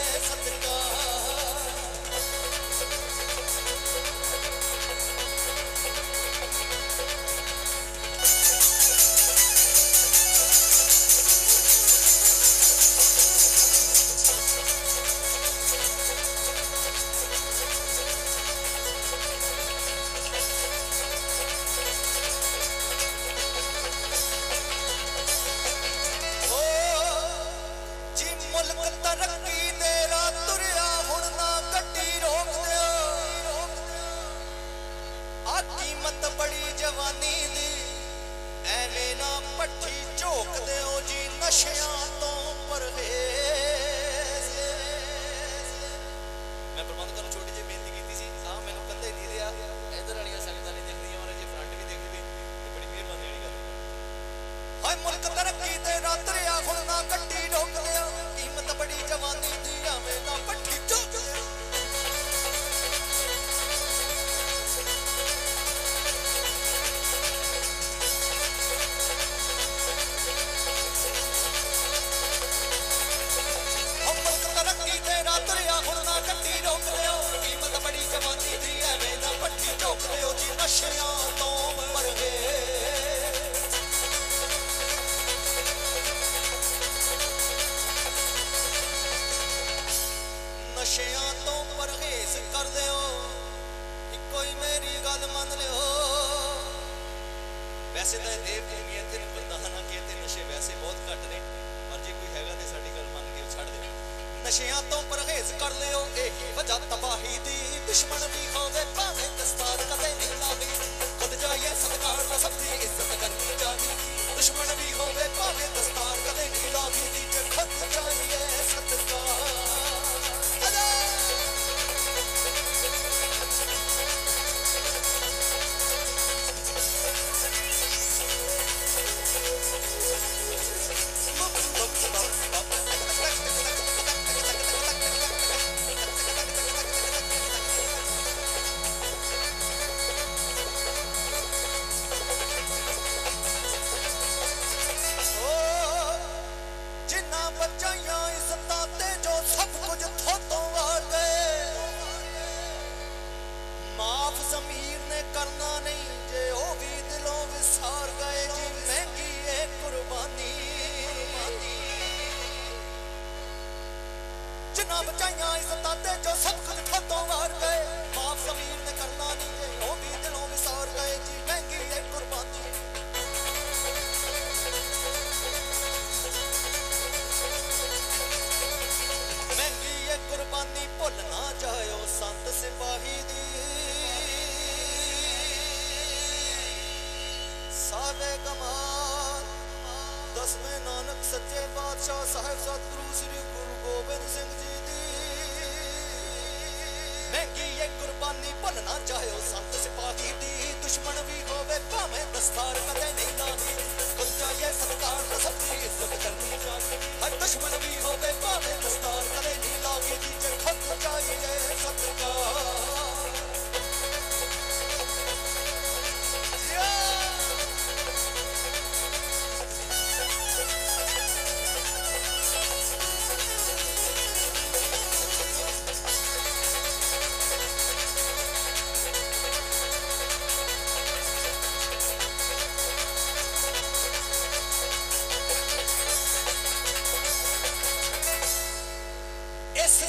जिन्ना बचाइयां इज्जतां ते जो सब कुछ थोतों वार गए माफ ज़मीर ने करना नहीं जे ओ भी दिलों विसार गए जी महंगी है कुर्बानी जिन्ना बचाइयां इज्जतां ते जो सब कुछ थोतों वार गए माफ ज़मीर ने करना नहीं जे ओ भी दिलों विसार गए जी महंगी है कुर्बानी महंगी है कुर्बानी भुल ना जाओ संत सिपाही दी सावे कमाल दसवें नानक सच्चे बादशाह साहिब सतगुरु श्री गुरु गोबिंद सिंह जी दी महंगी ये कुर्बानी भुल ना जाओ संत सिपाही दी दुश्मन भी होवे भावें दस्तार कदे नहीं लानी खुद चाहिए सत्कार तो सबकी इज्जत करनी चाहिए हर दुश्मन भी होवे भावें दस्तार कदे नहीं लागी दी जे खुद चाहिए सत्कार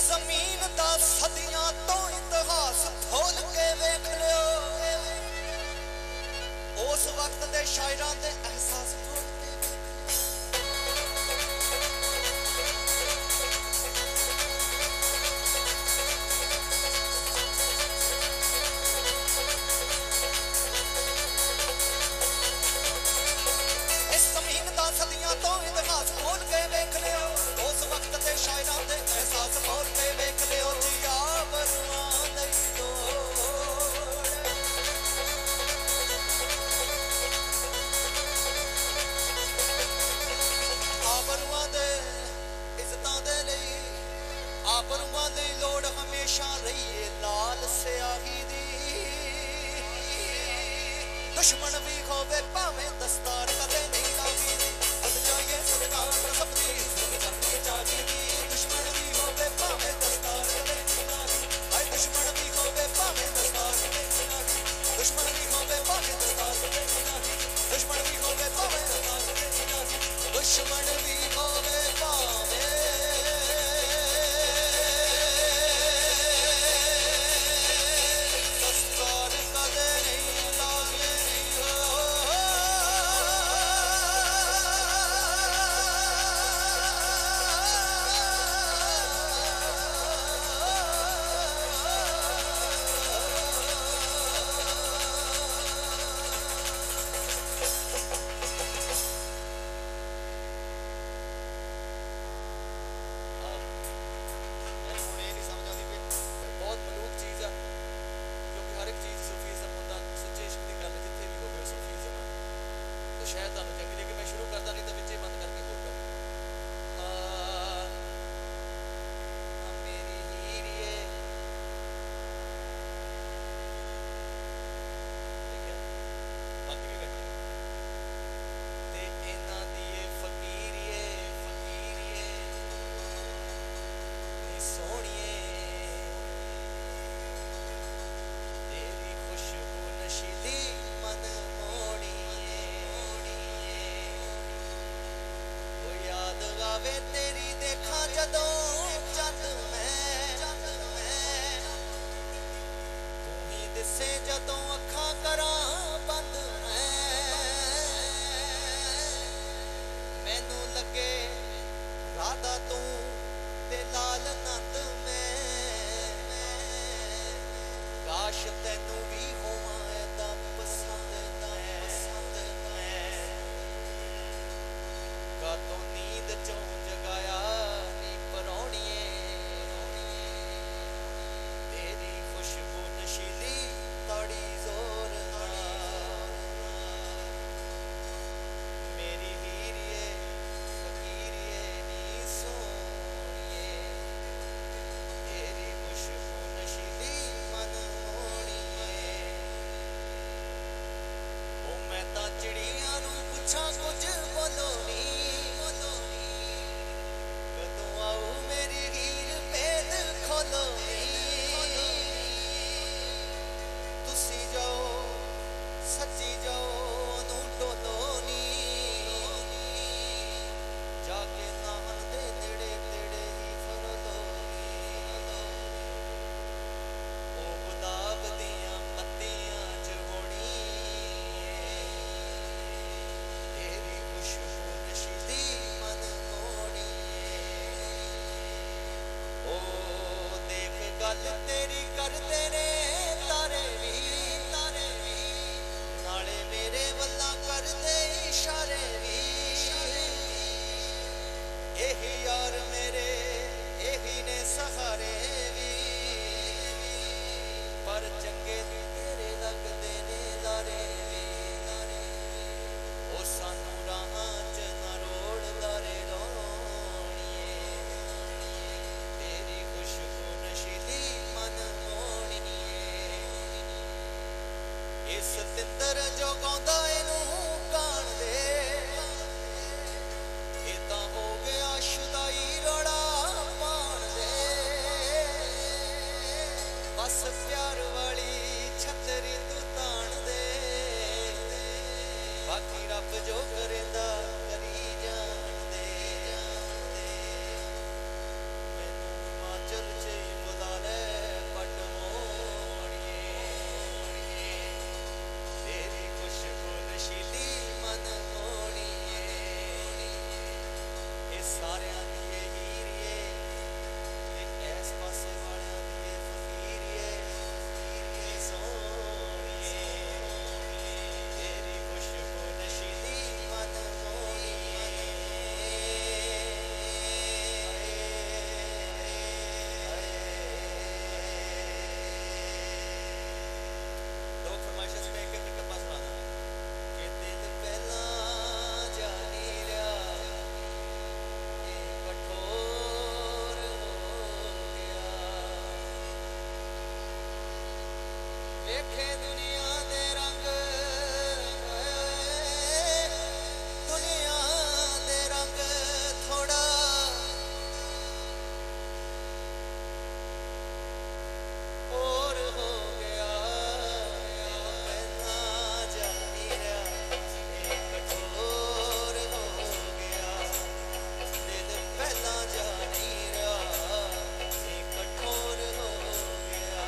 ज़मीन दा सदियां तो इतिहास खोल के वेख लियो उस वक्त दे शायरां दे एहसास खोल के इस ज़मीन दा सदियां तो इतिहास खोल के वेख लियो उस वक्त दे शायरां दे एहसास खोल के वेख लियो जी आबरुआं नहीं आबरुआं दे इज्जतां दे लई आबरुआं दी लोड़ हमेशा रही लाल स्याही दी दुश्मन भी होवे भावें दस्तार कदे नहीं लागी दी खुद चाहिए सत्कार सबकी इज्जत करनी चाहिए दुश्मन भी होवे भावें दस्तार कदे नहीं लागी हाय दुश्मन भी होवे भावें दस्तार कदे नहीं लागी दुश्मन भी होवे भावें दस्तार कदे नहीं लागी दुश्मन भी होवे भावें दस्तार कदे नहीं लागी दुश्मन भी होवे भावें दस्तार कदे नहीं लागी गल तेरी करदे ने तारे भी नाले मेरे वल्ला करदे इशारे भी यही यार मेरे यही ने सहारे भी पर चंगे तेरे लगदे ने लारे भी ओ सानू राहां च ना रोड़दा रे रोणीए तेरी खुशबू नशीली मन मोहणीए इस तिंदर जो गांदा इनू कान दे इदा हो गया शुदाई रोड़ा पान दे बस प्यार वाली छतरी तू तान दे बाकी रब जो करेंदा करी जान दे मैनू हिमाचल च ही बुला ले पट मोहणीए तेरी खुशबू नशीली मन मोहणीए ये सारियां दी हीरिए इस पासे वालियां दी फकीरिए सोहणीए तेरी खुशबू नशीली मन मोहणीए दो फरमाइशां में एक एक टप्पा सुनाना कि दिल पहला जानी रहा कठोर हो गया वेखे दुनिया दे रंग थोड़ा और हो गया पहला जानी रहा कठोर हो गया दिल पहला जानी रहा कठोर हो गया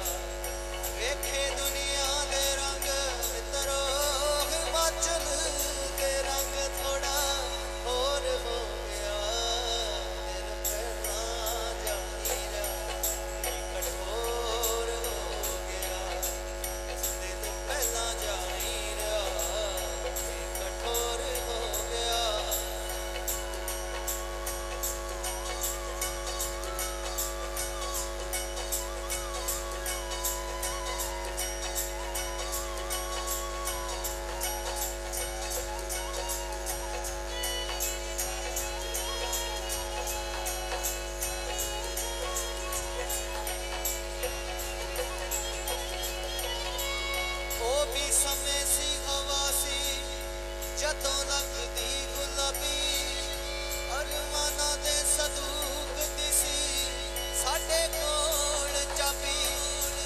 वेखे दुनिया दे रंग मित्रो हिमाचल दे रंग थोड़ा और हो गया दिल पहला जानी रहा कठोर हो गया दिल पहला जानी रहा कठोर हो गया ओ भी समय सी हवा सी जदों लगदी गुलाबी अरमाना दे सदूक दिसी साडे कोल चाबी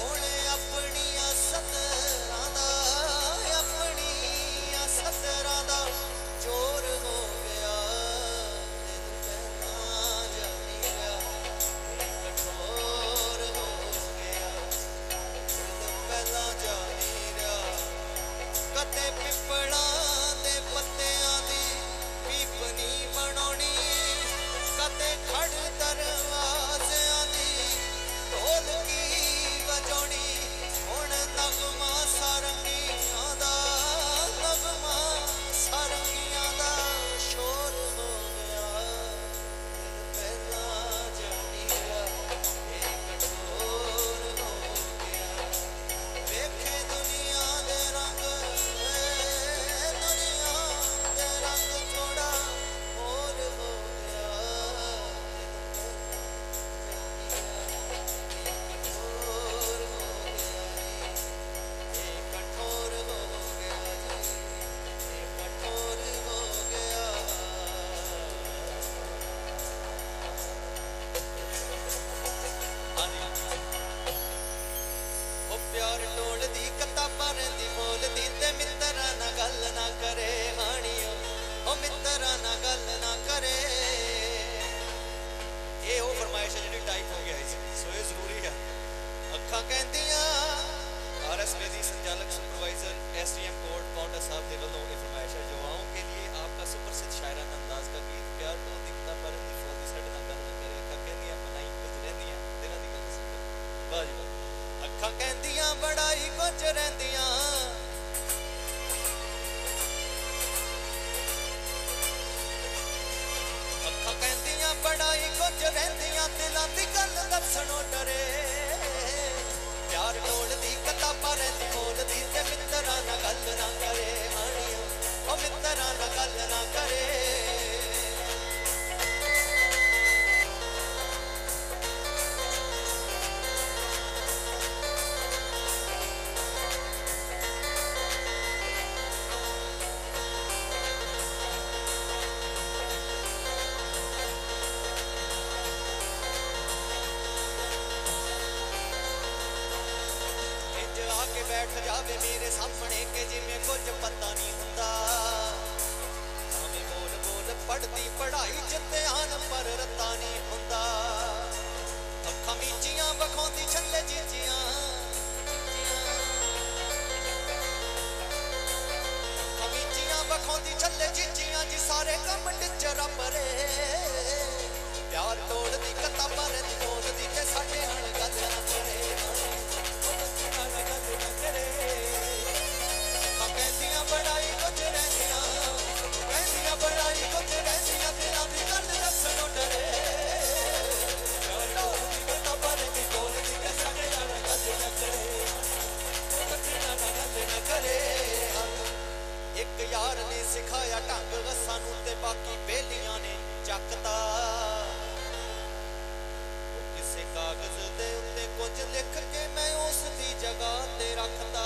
हुण अपनियां सतरां दा चोर हो गया दिल पहला जानी रहा कठोर हो गया दिल पहला जानी रहा कते पिपड़ा दे पत्तियां दी पीपनी बनाउणी कते खड़ दरवाज़ियां दी ढोलकी वजाउणी हुण नगमा सारंगियां दा शोर हो गया दिल पहला जानी रहा कठोर हो गया वेखे दुनिया दे रंग थोड़ा और हो गया कठोर हो गया कठोर हो गया कठोर हो गया ओ प्यार टोल दी किताबां दी बोल दी ते मित्तरां ना गल ना करे हानियो ओ मित्तरां ना गल ना करे ये ओ फरमाइश है जी टाइप हो गया सो ये जरूरी है अखा कहंदियां RSP दी संचालक सुपरवाइजर SDM कोड पाउंडा साहब दे वल्लों ये फरमाइश है युवाओं के लिए आपका सुप्रसिद्ध शायराना अंदाज का गीत प्यार तो दिखता पर दी साडे नाल गल ना करे अखा कहंदियां बनाई कुछ रहंदियां दिलां दी गल सुन वाह जी बड़ा ही कुछ रहिंदियां अखां कहंदियां बड़ा ही कुछ रहिंदियां दिलां दी गल दसणों डरे प्यार ढोलदी किताबां रहिंदी बोलदी ते मित्तरां नाल गल ना करे हाणियो ओ मित्तरां नाल गल ना करे बैठ जावे मेरे सामने के जिमें कुछ पता नहीं हुंदा हमें बोल बोल पढ़ती पढ़ाई च ध्यान पर रत्ता नहीं हुंदा अखां मीचियां वखाउंदी छल्ले जीजियां अखां मीचियां वखाउंदी छल्ले जीजियां जी सारे कम टिचरा परे प्यार तोड़दी किताबां रहिंदी बोलदी ते साडे नाल गल ना करे कहंदियां बड़ाई कुछ रहिंदियां कहंदियां बड़ाई कुछ रहिंदियां दिलां दी गल दसणों डरे किताबां रहिंदी बोलदी ते साडे नाल गल ना करे गल ना करे एक यार ने सिखाया ढंग सानू ते बाकी बेलियां ने ਚੱਕਦਾ ਕਿਸੇ ਕਾਗਜ਼ ਦੇ ਉੱਤੇ ਕੁਝ ਲਿਖ ਕੇ ਮੈਂ ਉਸ ਦੀ ਜਗ੍ਹਾ ਤੇ ਰੱਖਦਾ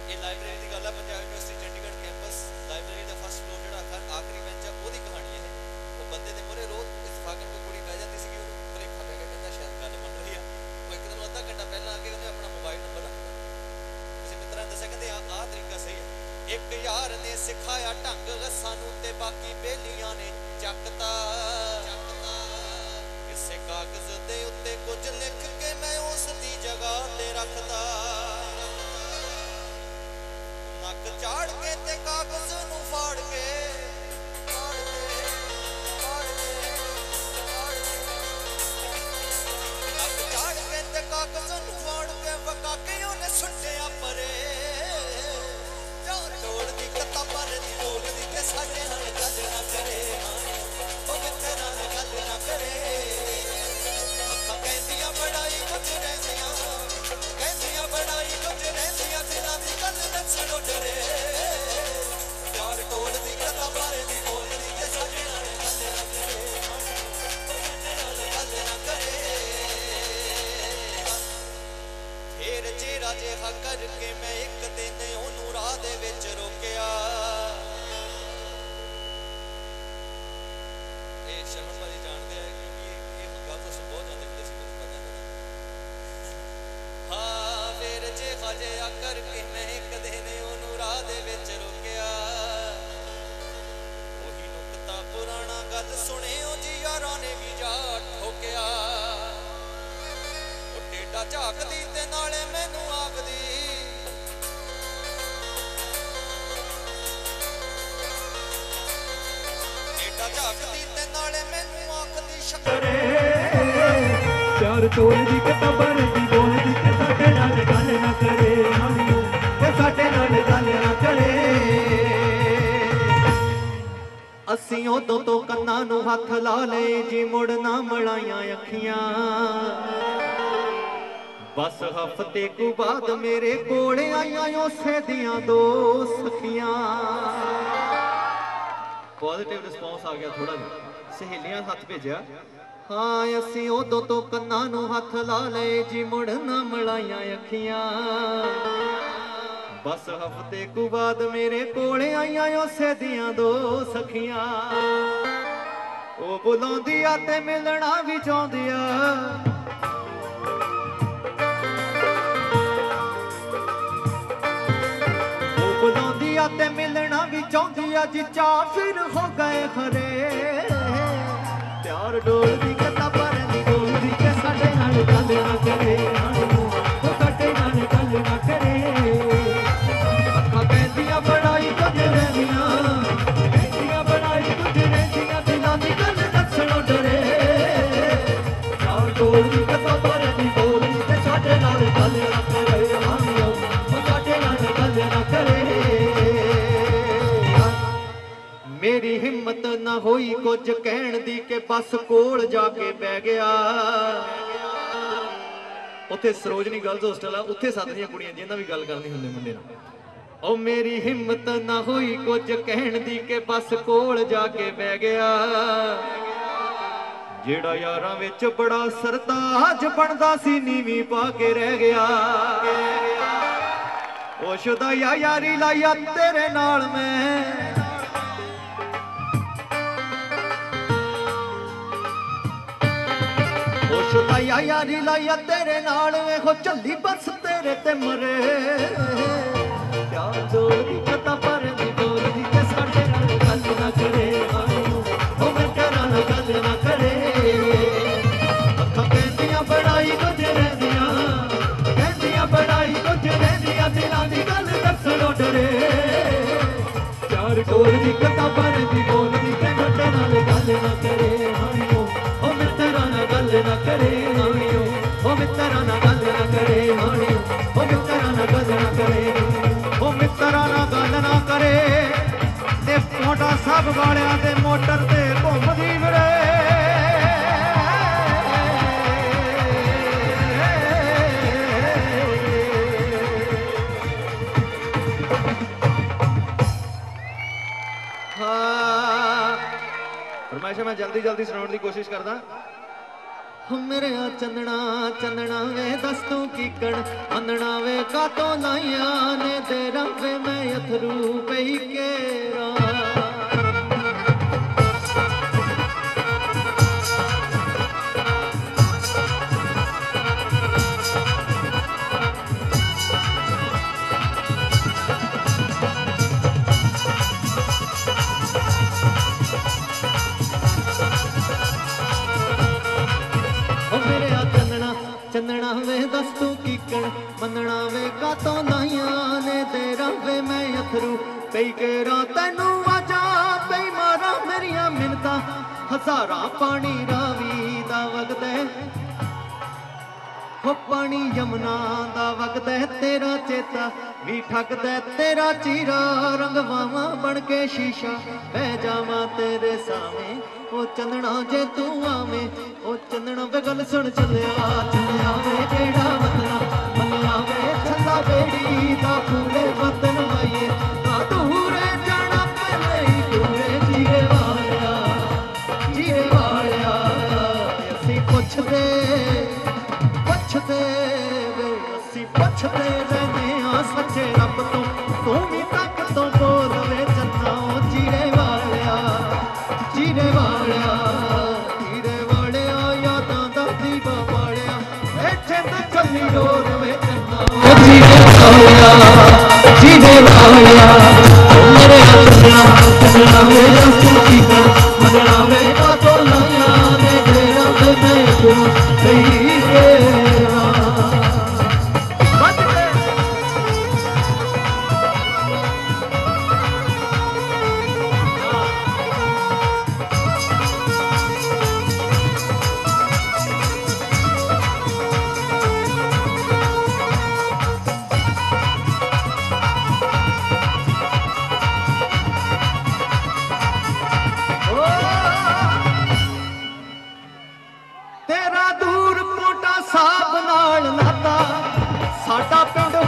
ਇਹ ਲਾਇਬ੍ਰੇਰੀ ਦੀ ਗੱਲ ਹੈ Punjab university Chandigarh campus library ਦਾ ਫਸਟ ਫਲੋਰ ਜਿਹੜਾ ਆਖਰੀ ਬੈਂਚ ਹੈ ਉਹਦੀ ਕਹਾਣੀ ਹੈ ਉਹ ਬੰਦੇ ਦੇ ਮੂਹਰੇ ਰੋਜ਼ ਇਤਫਾਕਨ ਕੋਈ ਕੁੜੀ ਬਹਿ ਜਾਂਦੀ ਸੀਗੀ ਉਹਨੂੰ ਭੁਲੇਖਾ ਪੈ ਗਿਆ ਕਹਿੰਦਾ ਸ਼ਾਇਦ ਗੱਲ ਬਣ ਰਹੀ ਆ ਉਹ ਇੱਕ ਦਿਨ ਅੱਧਾ ਘੰਟਾ ਪਹਿਲਾਂ ਆ ਕੇ ਉਹਨੇ ਆਪਣਾ ਮੋਬਾਈਲ ਨੰਬਰ ਰੱਖਤਾ ਕਿਸੇ ਮਿੱਤਰਾਂ ਨੇ ਦੱਸਿਆ ਕਹਿੰਦੇ ਆਹ ਤਰੀਕਾ ਸਹੀ ਹੈ एक यार ने सिखाया ढंग सानू ते बाकी बेलियां ने चकता किसे कागज दे उत्ते कुछ लिख के मैं उस दी जगह ते रखदा नक झाड़ के ते कागज नू फाड़ के नक झाड़ के ते कागज नू फाड़ के वका के ओने सुट्टिया परे ढोलदी किताबां रहिंदी बोलदी ते साडे नाल गल ना करे ओ मित्तरां नाल गल ना करे अखां कहंदियां बड़ाई कुछ रहिंदियां कहंदियां बड़ाई कुछ रहिंदियां दिलां दी गल दसणों डरे प्यार ढोलदी किताबां रहिंदी बोलदी ते साडे नाल गल ना करे ओ मित्तरां नाल गल ना करे फिर जेरा जिहा करके मैं एक दिन ओनू राह दे विच रोकिया ये शर्मन भाजी जानते हैं क्योंकि ये गल तो बहुत जाते होंगे सी मैनूं पता है हाँ फिर जिहा जिहा करके मैं एक दिन ओनू राह दे विच रोकिया ओही नुकता पुराना गल सुणिओ जी यारां ने भी जा ठोकिया टेढ़ा झाकदी ते नाले मैनू आखदी टेढ़ा झाकदी ते नाले मैनू आखदी शक्करे प्यार तोड़दी किताबां रहिंदी बोलदी ते साडे नाल गल ना करे हाणियो ते साडे नाल गल ना करे असीं उदों तो कंनां नूं हत्थ ला लए जी मुड़ ना मलाइयां अखियां बस हफ्ते को बाद मेरे कोले आईयां उसे दियां दो सखियां पॉजिटिव रिस्पॉन्स आ गया थोड़ा जा सहेलियां हथ भेजा हाँ असी उदों तो कन्नां नूं हथ ला लए जी मुड़ ना मलाइयां अखियां बस हफ्ते को बाद मेरे कोले आईयां उसे दियां दो सखियां ओ बुलाउंदी आ ते मिलना भी चाहुंदी आ बुलाउंदी आ ते मिलना भी चाहुंदी आ जी चा फिर हो गए खरे प्यार डोलदी किताबां रहिंदी बोलदी ते साडे नाल गल ना करे ओ साडे नाल गल ना करे अखां कहंदियां बड़ाई कुछ रहिंदियां कहंदियां बड़ाई कुछ रहिंदियां दिलां दी गल दसणों डरे प्यार डोलदी किताबां रहिंदी बोलदी होई कुछ कहण दी के बस कोल जाके बह गया। उत्थे सरोजनी गर्ल्स होस्टल आ, उत्थे सददियां कुड़ियां जिन्हां भी गल करनी हुंदी मुंडे नाल। ओ मेरी हिम्मत ना हुई कुछ कहण दी के बस कोल जाके बह गया। जेड़ा यारां विच बड़ा सरताज बनदा सी नीवी पा के रह गया। ओ शुदाया यारी लाया तेरे नाल मैं, ओ शुदाया यारी लाया तेरे नाल वे हो चली बस तेरे ते मरे। प्यार डोरी कता पर दी डोरी ते साडे नाल गल ना करे। ओ मैं तेरा नाल गल ना करे। अखां कहंदियां बड़ाई कुछ रहिंदियां, कहंदियां बड़ाई कुछ रहिंदियां, दिलां दी गल दसणों डरे। प्यार डोरी कता पर दी बोलदी ते साडे नाल गल ना करे। ओ मैं तेरा नाल गल ना करे। ओ मैं तेरा नाल गल ना करे। ओ मैं तेरा नाल गल ना करे। ओ मित्रा ना गल ना करे ते मोटा सब वालियां दे मोटर ते घुमदी फिरे। फरमाइश मैं जल्दी जल्दी सुनाने की कोशिश करदा। मेरे चंदना चंदना वे दस तू कीकण अंदना वे कातो लाइया ने दे रंगे मैं अथरू पई केरा। चंदना वे दस तू कीकण मनना वे कातों लाइया ने दे रंगे मैं अथरू कई केरा। तैनू आजा पई मारा मेरिया मिन्नतां हजारां पानी रावी दा वगदा हो पानी यमुना दा वगदा तेरा चेता भी ठगदा तेरा चीरा। रंगवावा बन के शीशा बह जावा तेरे सामे। ओ चंदना जे तू आवे ओ चंदना वे गल सुन चलिया चलिया वे जेड़ा वतना मलिया वे छल्ला बेड़ी दा पूरे वतन वाइए ना दूरे जाना पहले ही दूरे जीरे वालिया असी पुछदे वे असी पुछदे रहने आ सच्चे रब तो तू भी तक तो बोल वे चन्ना। जीरे वालिया जीरे वालिया यादां दा दीवा वालिया इत्थे ते चली डोर वे चन्ना। जीरे वालिया मेरे चन्ना चन्ना वे रस्ते की कर मनना वे कातो लाया ने तेरा ते मैं तू कही केरा।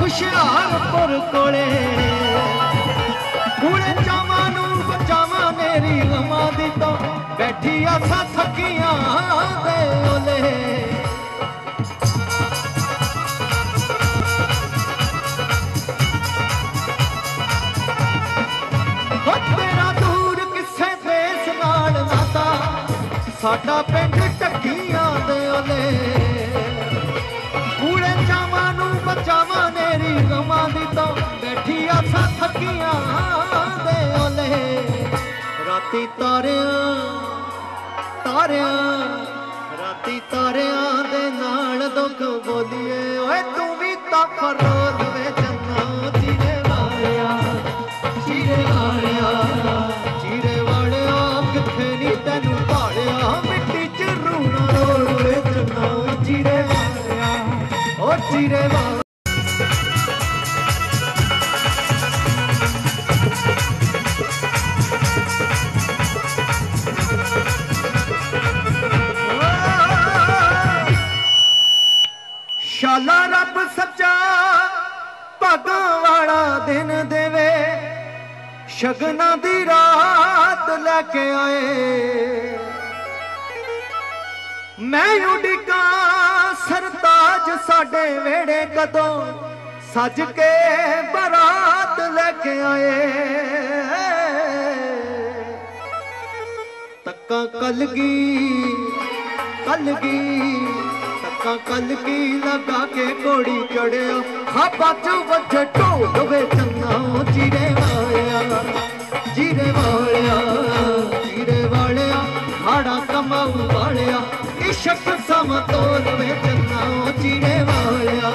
हुशियारपुर कोले कूड़े चावां नूं बचावां मेरी गमां दी तो बैठी असां थकियां दे ओले। तेरा दूर किसे देश नाल नाता साडा पिंड टकियां दे ओले। कूड़े चावां नूं बचावां मेरी गमां दी तो बैठी असां थकियां दे ओले। राती तारियां दे नाल दुख बोलिए ओए तू भी तां फरोल वे चन्ना। जीरे वालिया किथे नी तैनू भालिया मिट्टी च रूना रोल वे चन्ना। जीरे वालिया ओ जीरे वालिया लेके आए मैं उडिका सरताज साडे वेड़े कदों सज के बारात लेके आए तक्का कलगी तक्का कलगी लगा के घोड़ी चढ़िया हा बाजू बजे ढोल वे चन्ना जीरे वालिया हाड़ा कमाऊ वालिया इशक समतोल वे चन्ना जीरे वालिया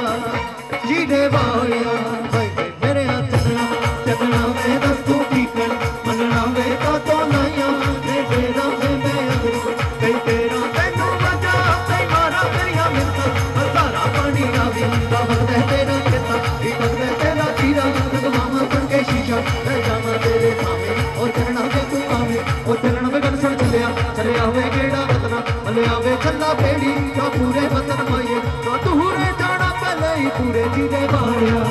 मेरे चलना वे दस तू की कर मनना वे का तो नया दे तेरा वे मैं अगर कई तेरा तेनू वजा ते मारा तेरिया मिलता हजारा पानी आवी का बदले तेरा किता बदले तेरा जीरा मामा बन के शीशा मैं जावा तेरे सामने और चलना वे तू आवे और चलना वे गन सुन चले आवे गेड़ा वतना मले आवे चला बेड़ी तो पूरे वतन माये तो तू रे जाना पहले ही पूरे जीरे वालिया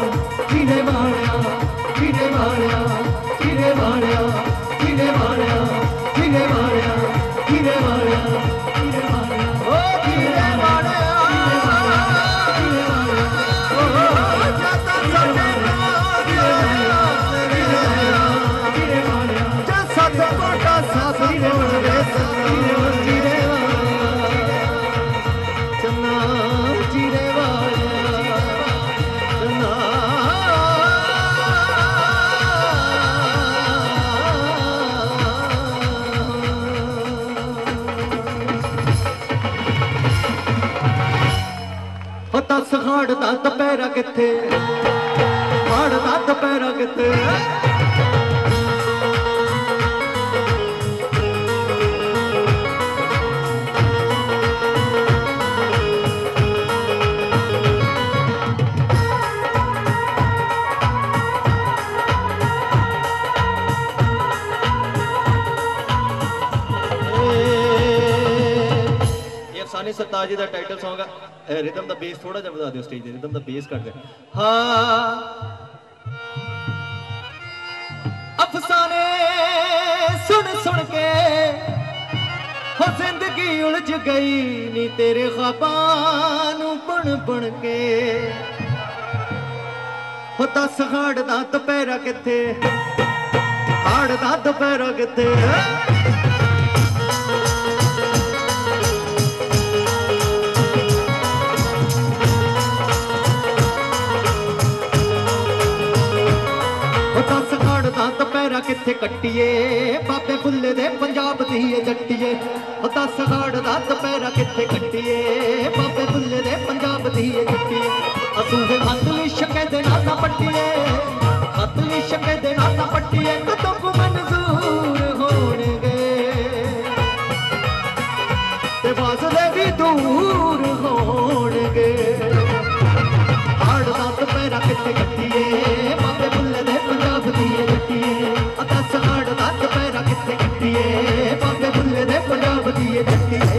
दस हाड़ दा दपैरा किथे हाड़ दा दपैरा किथे सानी सरताज जी का टाइटल सॉन्ग है रिदम दा बेस थोड़ा जा बता दियो स्टेज दे रिदम दा बेस कर दे हाँ अफसाने सुन के हो जिंदगी उलझ गई नी तेरे ख्वाबां नू बुन के हो दस हाड़ दा दपैरा किथे हाड़ दा दपैरा किथे दपैरा किथे कट्टिए बाबे बुल्ले दे पंजाब दी जट्टिए दस हाड़ दा दपैरा किथे कट्टिए बाबे बुल्ले दे पंजाब दी जट्टिए असूहे हथली शके दे नाना पट्टिए हथली शके दे नाना पट्टिए कदों को मंजूर होणगे ते वासदे भी दूर होणगे हाड़ दा दपैरा किथे कट्टिए बाबे बुल्ले दे पंजाब दी दस हाड़ दा दपैरा किथे कट्टिए बाबे बुल्ले दे पंजाब दी जट्टिए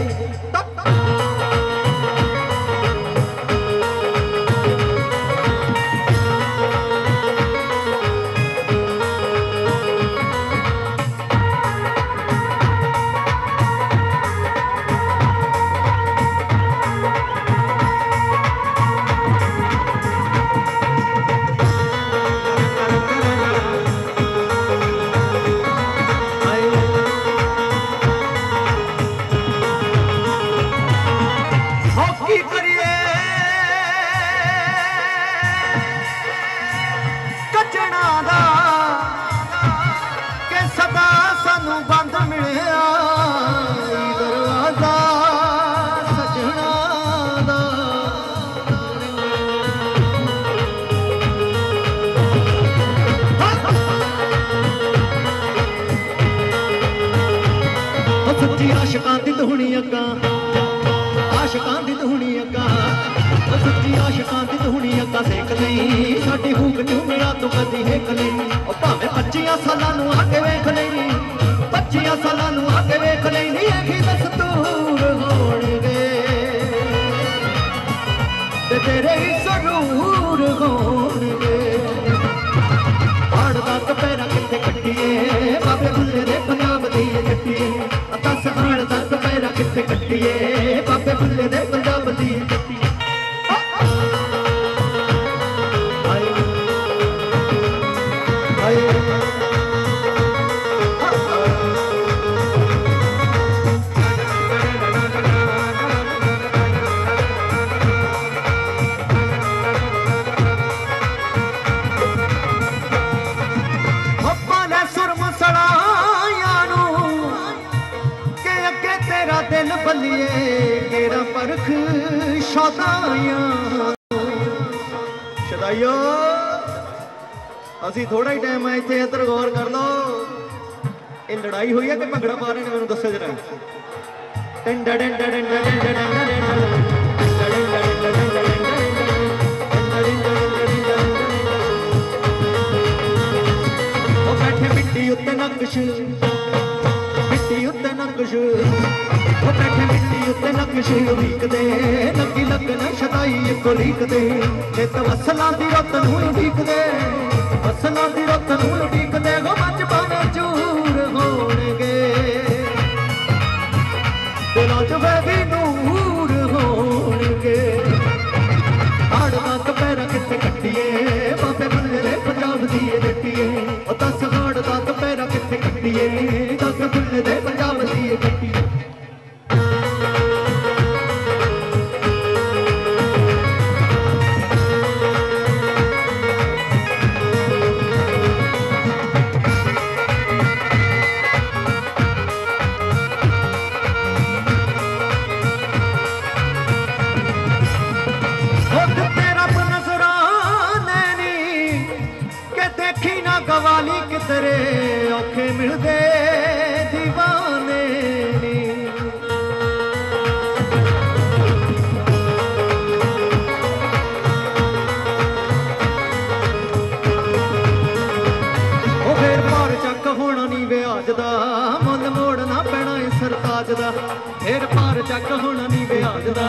आशिकां दी धुनी अग्गा आशिकां दी धुनी अग्गा सच्ची आशिकां दी धुनी अग्गा सेक लई साडी हुक झूमरा तू कदी हेक लई ओ भावें 25 सालां नूं आके वेख लई 25 सालां नूं आके वेख लई नी अखी दस्तूर होणगे ते तेरे ही जरूर होणगे हाड़ दा दपैरा किथे कट्टिए बाबे बुल्ले दे पंजाब दी मेरा दिल बलिए केरा परख शौदाइया शदाइयो असी थोड़ा ही टाइम है इतने इधर गौर कर लो ये लड़ाई हुई है कि भंगड़ा पा रहे हैं मैं दसो जरा बैठे मिट्टी उत्ते नक्श मिट्टी उत्ते नक्श बैठे मिट्टी उत्ते नक्श उलीकदे लगी लगन शदाई को लीकदे वसलों की रत नूं उलीकदे वसलों की रत नूं उलीकदे गो बचपन चूर होणगे दिलों च भी नूर होणगे हाड़ तक पैर कित्थे कट्टिए बाबे बुल्ले दे पंजाब दी जट्टिए दस हाड़ तक पैर कित्थे कट्टिए दस बुल्ले दे पंजाब दी जट्टिए गवाली कितरे औखे मिलदे दीवाने ओ फिर पार चक होना नी ब्याज दा मुल मोड़ना पैना सरताज दा फिर पार चक होना नी ब्याज दा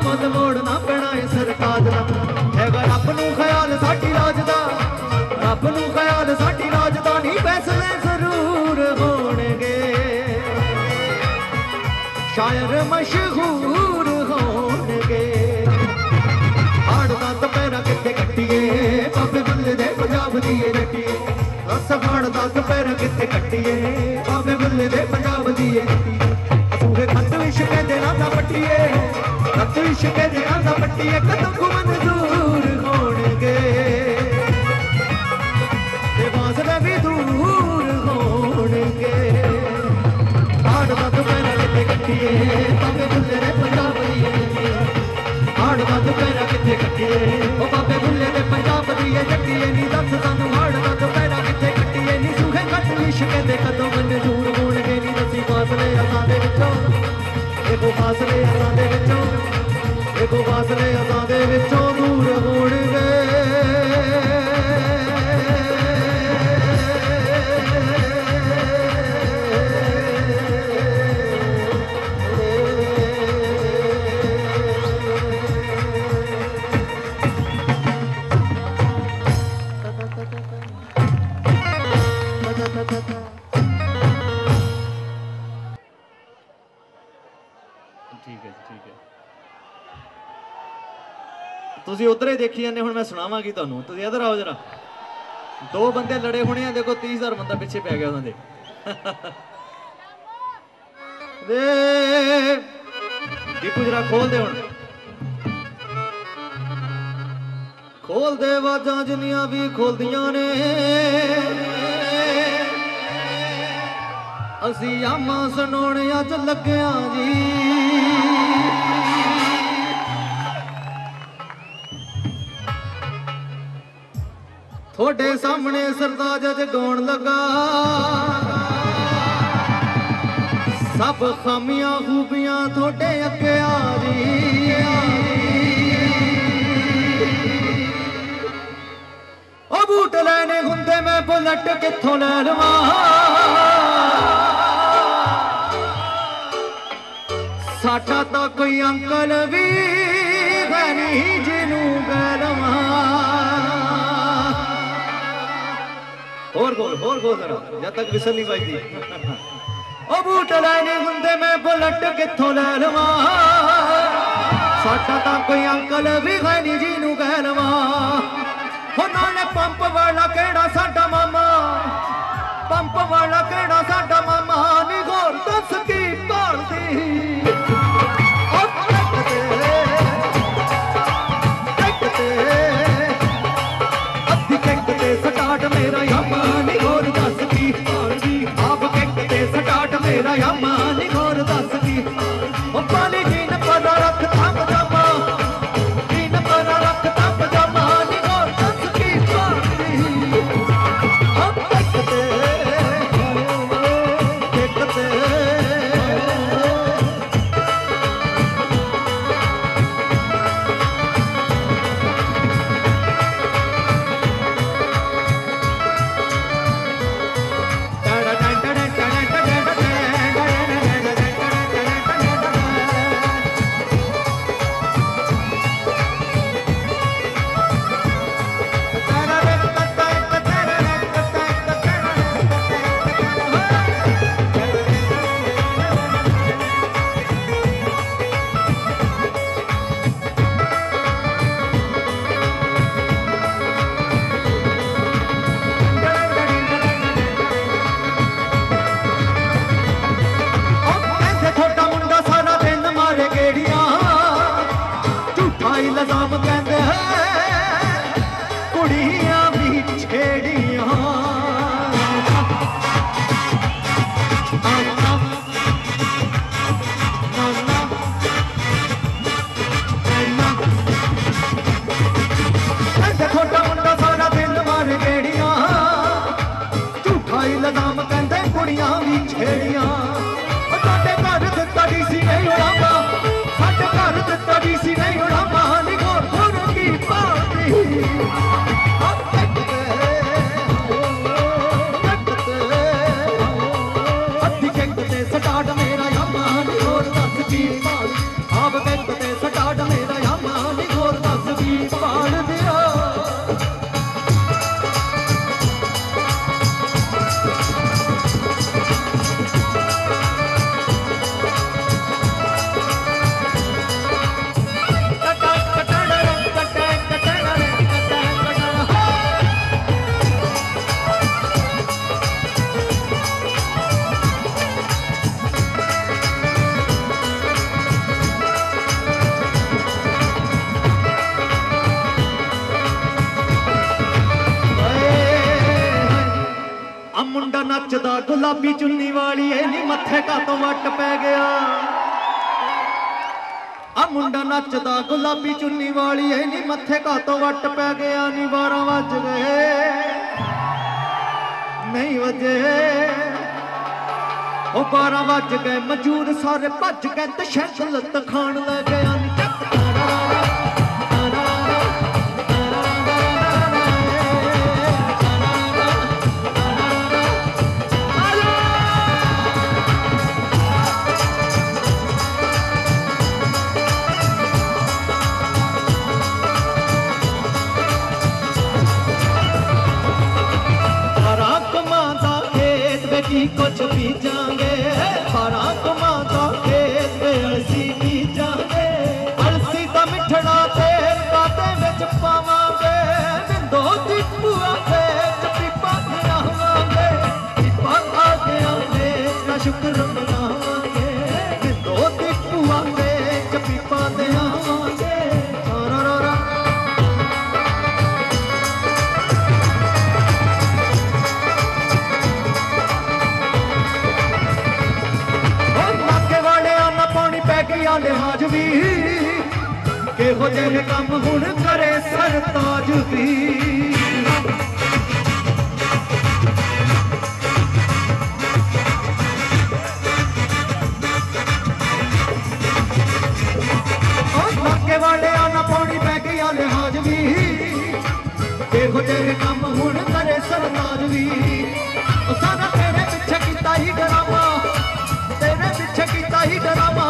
मुल मोड़ना पैना सरताज दा हैगा रब नूं ख्याल साडी राज दा रब नूं ख्याल साडी राजधानी फैसले जरूर होणगे शायर मशहूर होणगे हाड़ दत पैरा कित्थे कट्टिए बाबे बुल्ले दे पंजाब दी जट्टिए दस हाड़ दत पैरा कित्थे कट्टिए बाबे बुल्ले दे पंजाब दी जट्टिए सूहे खत इश्क दे रांदा पट्टिए खत इश्क दे रांदा पट्टिए कदम को मंजूर होणगे वासले भी दूर होणगे हाड़ दत पैरा कित्थे कट्टिए बाबे बुल्ले दे पंजाब दी जट्टिए हाड़ दत पैरा कित्थे कट्टिए ओ बाबे बुल्ले दे पंजाब दी जट्टिए नी दस सानू हाड़ दत पैरा कित्थे कट्टिए नी सूहे खत इश्क दे कदम मंजूर होणगे नी दसी फासले असां दे विचों देखो फासले असां दे विचों देखो फासले असां दे विचों दूर होणगे तुसी उधर ही देखी जाने हुण मैं सुनावांगी तुहानूं तुसी इधर आओ जरा दो बंदे लड़े होने हैं देखो 30,000 बंदा पिछे पै गया उन्होंने दीपू जरा खोल दे हुण खोल दे आवाज़ां जिन्नियां भी खोलदियां ने असी आमा सुनाउण अज लग्गियां जी थोड़े सामने सरताज अज गाउण लगा सब खामियां खूबियां थोड़े अगे आ जी ओ बूट लैने हुंदे मैं बुलट कित्थों लै लवां साडा तां कोई अंकल भी है नहीं जिनू कै लवां होर गोल जरा जब तक विसल नहीं पाई ओ बूट लैने हुंदे मैं बुलट कित्थों लै लवां साडा तां कोई अंकल भी है नहीं जिनू कै लवां हो नाले पंप वाला केड़ा साडा मामा पंप वाला केड़ा साडा मामा नी गोर दस की भालदी स्टार्ट मेरा यामा नी गोर दस की आप किक ते स्टार्ट मेरा यामा नी गोर दस की नचदा गुलाबी चुन्नी वाली ए नी मत्थे का तो वट पै गया आ मुंडा नचदा गुलाबी चुन्नी वाली ए नी मत्थे का तो वट पै गया नी 12 बज गए नहीं वजे ओ 12 बज गए मजूर सारे भज गए ते शैखलत खान लग गया नी कुछ बीजांगे 12 कमाता खेत में अलसी बीजांगे अलसी दा मिठड़ा तेल काटे विच पावांगे बिंदो दी बुआ पेच पीपा खावांगे पीपा खा के आने का शुक्र मनावांगे बिंदो दी बुआ पेच पीपा दे आवांगे लिहाज भी केहो जेहे काम हुण करे सरताज भी नाके वाले आना पौड़ी पै गया लिहाज भी केहो जेहे काम हुण करे सरताज भी सारा तेरे पिछे कीता ही डरावा तेरे पिछे कीता ही डरावा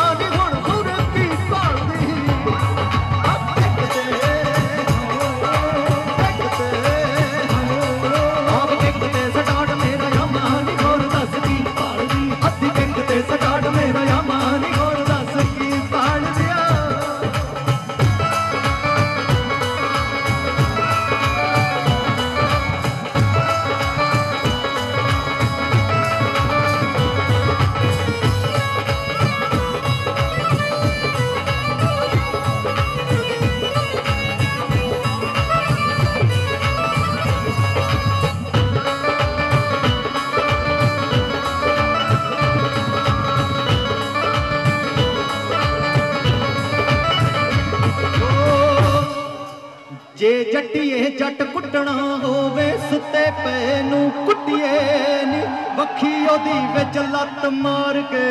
जे जट्टिए जट कुटना होवे सुते पे नू कुटिए नी वखी ओदी विच लत मार के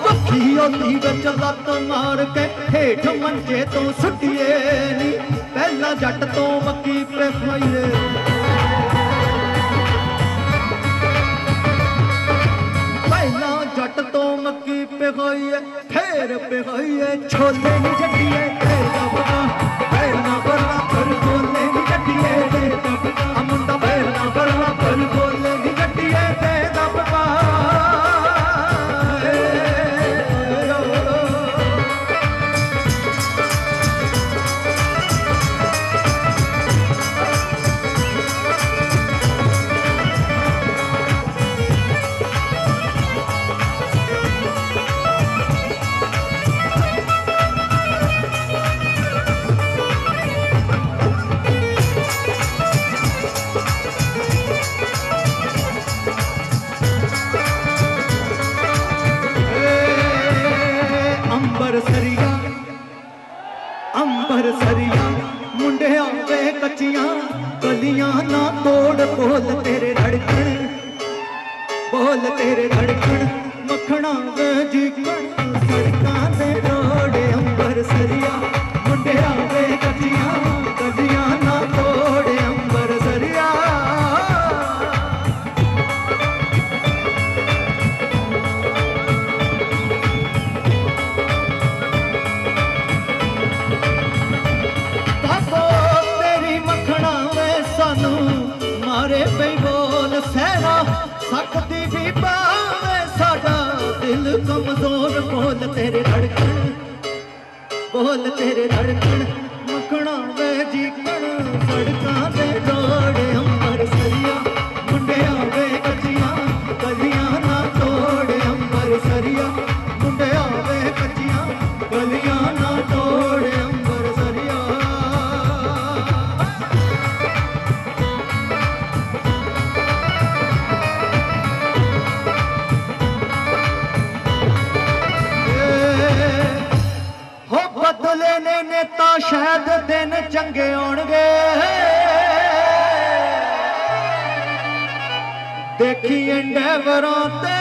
वखी ओदी विच लत मार के हेठ मंजे तो सुटिए नी पहला जट तो मक्की पे खाइए पहला जट तो मक्की पे खाइए फिर पे खाइए छोले नी जटिए पैरना बरना पर बोले नी जटिए मुंडा पैरना बरना पर बोले नी जटिए अंबर सरिया मुंडिया वे कच्चियां गलियां ना तोड़ बोल तेरे धड़कन मखना वे जीकन सड़कां दे रोड़े अंबर सरिया मुंडिया वे कच्चियां गलियां ना तोड़ अंबर सरिया मारे पे बोल सहना सकती भी पावे साडा दिल कमजोर बोल तेरे धड़कन मखना वे जीकन सड़कां दे रोड़े अंबर सरिया मुंडिया वे कच्चियां हो बदले ने नेता शायद दिन चंगे आउणगे देखी एंडेवरां ते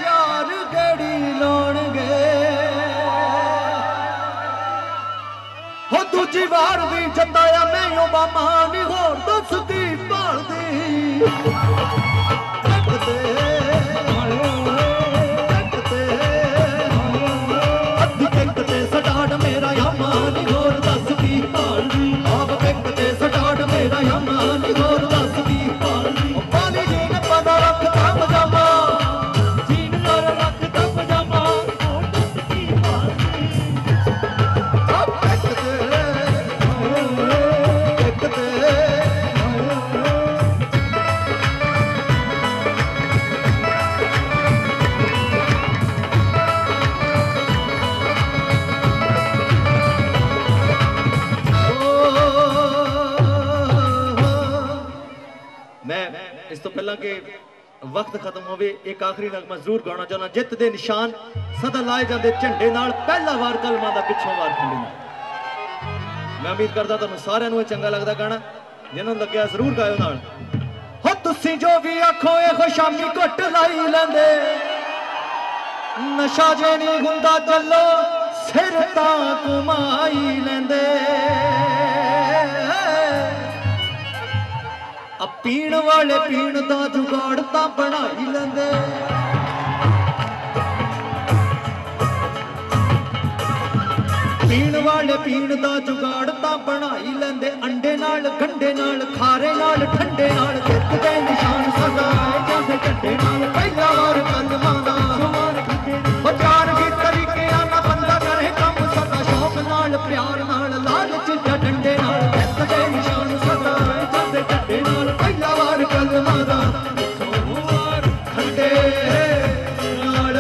यार गड़ी लाउणगे हो दूजी वार भी जताया मैं ओबामा नहीं होर दस की भालदी सटाट मेरा यामा नहीं होर दस की भालदी आप विकते सटाट मेरा यामा नहीं होर दस की भालदी पानी जी ने पता रखता पजामा जीन और रखता पजामा होर दस की भालदी आप विकते इस तो पहला के वक्त खत्म होवे एक आखिरी नगमा जरूर गाना चाहना जित दे निशान सदा लाए जाते झंडे नाल पहला वार कलमा दा पिछों वार खंडे नाल मैं उम्मीद करदा तुहानू सारियां नू चंगा लगदा गाना जिन्हां नूं लग्गिया जरूर गायो नाल हो तुसीं जो भी आखो ए खुशामी घुट लाई लैंदे नशा जे नहीं हुंदा चलो सिर तां घुमाई लैंदे पीण वाले पीण दा जुगाड़ तां बनाई लैंदे पीण वाले पीण दा जुगाड़ तां बनाई लैंदे अंडे नाल गंडे नाल खारे नाल ठंडे नाल जित दे निशान सदा जांदे झंडे नाल पहला वार कलमां दा ओ चार भी तरीके ना बंदा करे काम सदा शौक नाल प्यार नाल लालच जा डंडे नाल जित दे निशान सदा जांदे झंडे नाल पहला वार कलमां दा वार खंडे नाल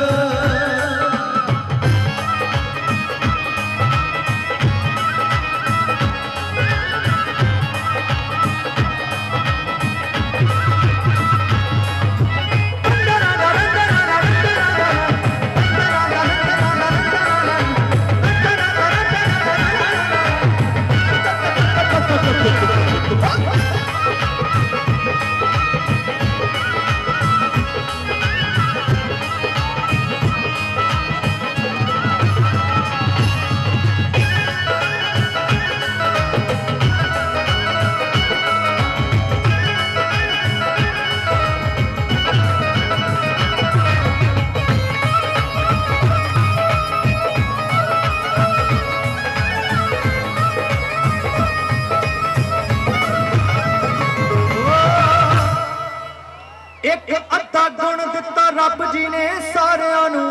रब जी ने सारियां नू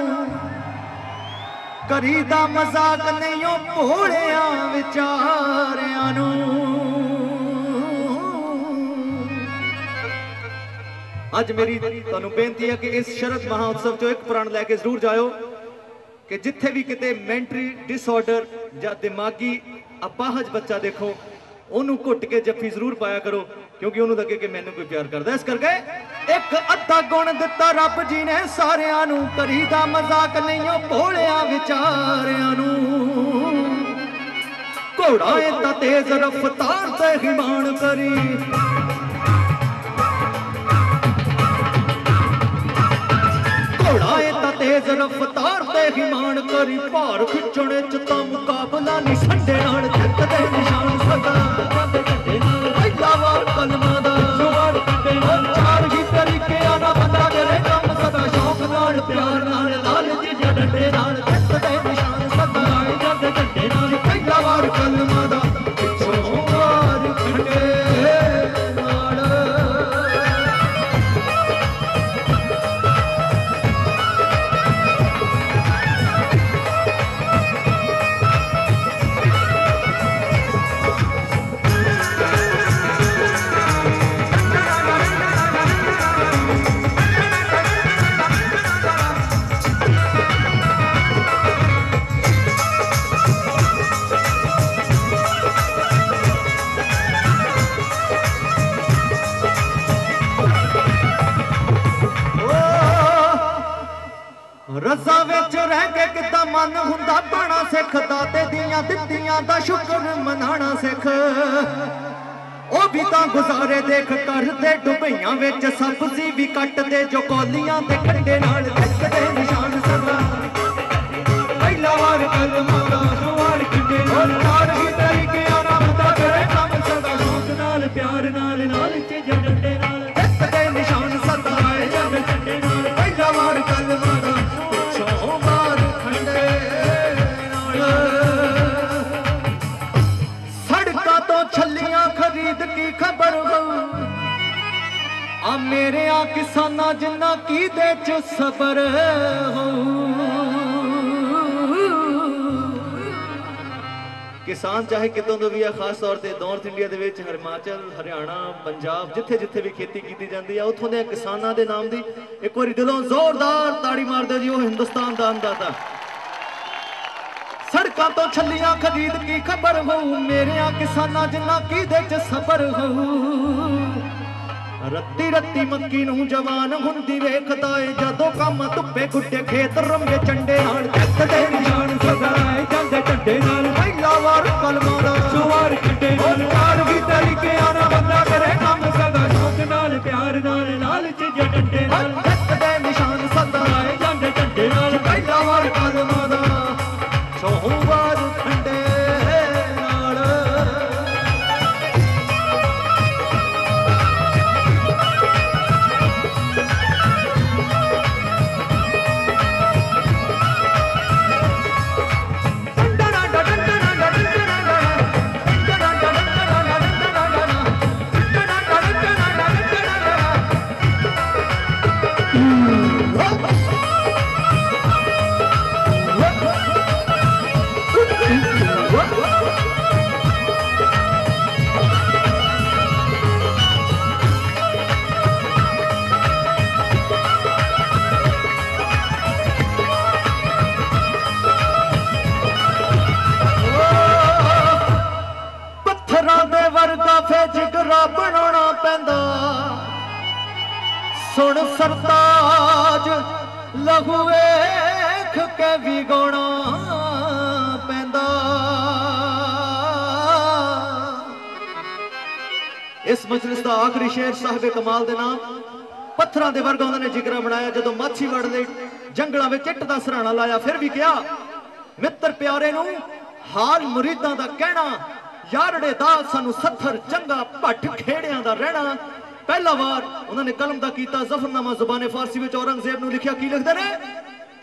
करीदा मजाक नहीं भोलिया विचारियां नू अज मेरी तुहानू बेनती है कि इस शरद महोत्सव चो एक प्रण लैके जरूर जाओ कि जिथे भी किते मेंटली डिसऑर्डर या दिमागी अपाहज बच्चा देखो ओनू घुट के जफ्फी जरूर पाया करो क्योंकि ओनू लगे कि मैनू कोई प्यार करदा इस करके एक अद्धा गुण दिता रब जी ने सारियां नू करीदा मजाक नहीं भोलिया विचारियां नू घोड़ा इतना तेज रफ्तार ते हिमान करी घोड़ा इतना तेज रफ्तार ते हिमान करी भार खिचने च तां मुकाबला नहीं संडे नाल जित दे निशान सदा पहला वार कलमां दा जुगाड़ कड्डे चार ही तरीके आना बंदा करे काम सदा शौक नाल प्यार नाल लालच जा डंडे नाल जित दे निशान सदा जांदे झंडे नाल पहला वार कलमां दा पिछों वार खंडे नाल मन हुंदा पाना सिख दाते दियां दित्तियां दा शुक्र मनाना सिख ओ भी तां गुजारे देख करदे डुबैयां विच सब्जी भी कटदे जो कौलियां ते कंडे नाल लिखदे निशान सदा पहला वार कलमा दा सवार किते और तार भी तरीके आना बंदा करे काम सदा शौक नाल प्यार नाल लालच डंडे नाल लिखदे निशान सदा आए जंग डंडे नाल पहला वार कलमा दा पिछों मार खंडे नाल सड़कां तो छल्लियां खरीद की खबर हो आ मेरे आ किसाना जिन्ना की दे च सबर हो किसान चाहे कितों तो भी है खास तौर पर नॉर्थ इंडिया के हिमाचल हरियाणा पंजाब जिथे जिथे भी खेती की जाती है उतों के किसानों के नाम की एक बार दिलों जोरदार ताड़ी मार दो जी वो हिंदुस्तान का अन्नदाता सड़कों तो छलियां खरीद की खबर हो मेरे किसाना जिन्ना की दे च सबर हो रत्ती रत्ती मक्की नूं जवान हुंदी वेखदा ए जदों काम धुप्पे गुड्डे खेत रंगे चंडे नाल चकदे निशान सदाए ਜਾਂਦੇ ਝੰਡੇ ਨਾਲ ਪਹਿਲਾ ਵਾਰ ਕਲਮਾਂ ਦਾ ਸਵਾਰ ਕਿੱਡੇ ਨਾਲ ਕਾਰ ਵੀ ਤਰੀਕੇ ਆਣਾ ਬੰਦਾ ਕਰੇ ਕੰਮ ਸਦਾ ਸ਼ੌਕ ਨਾਲ ਪਿਆਰ ਨਾਲ ਲਾਲਚ ਡੰਡੇ ਨਾਲ ਚਕਦੇ ਨਿਸ਼ਾਨ ਸਦਾਏ ਜਾਂਦੇ ਝੰਡੇ ਨਾਲ ਪਹਿਲਾ ਵਾਰ ਕਲਮਾਂ ਦਾ ਸੋਹਵਾਰ ਖੰਡੇ बनाना पैंदा सुन सरताज लहू वेख के भी गाना पैंदा इस मजलिस का आखिरी शेर साहिब कमाल दे नाम पत्थरां दे वर्गा उन्होंने जिगरा बनाया जदों माछीवाड़ दे जंगलों में चिट दा सराहना लाया फिर भी क्या मित्र प्यारे नूं हाल मुरीदां दा कहना यारड़े दा सानू सत्थर चंगा भट्ट खेड़ियां दा रहना पहला बार उन्होंने कलम दा कीता जफरनामा जुबाने फारसी विच औरंगजेब नू लिखिया की लिखदे ने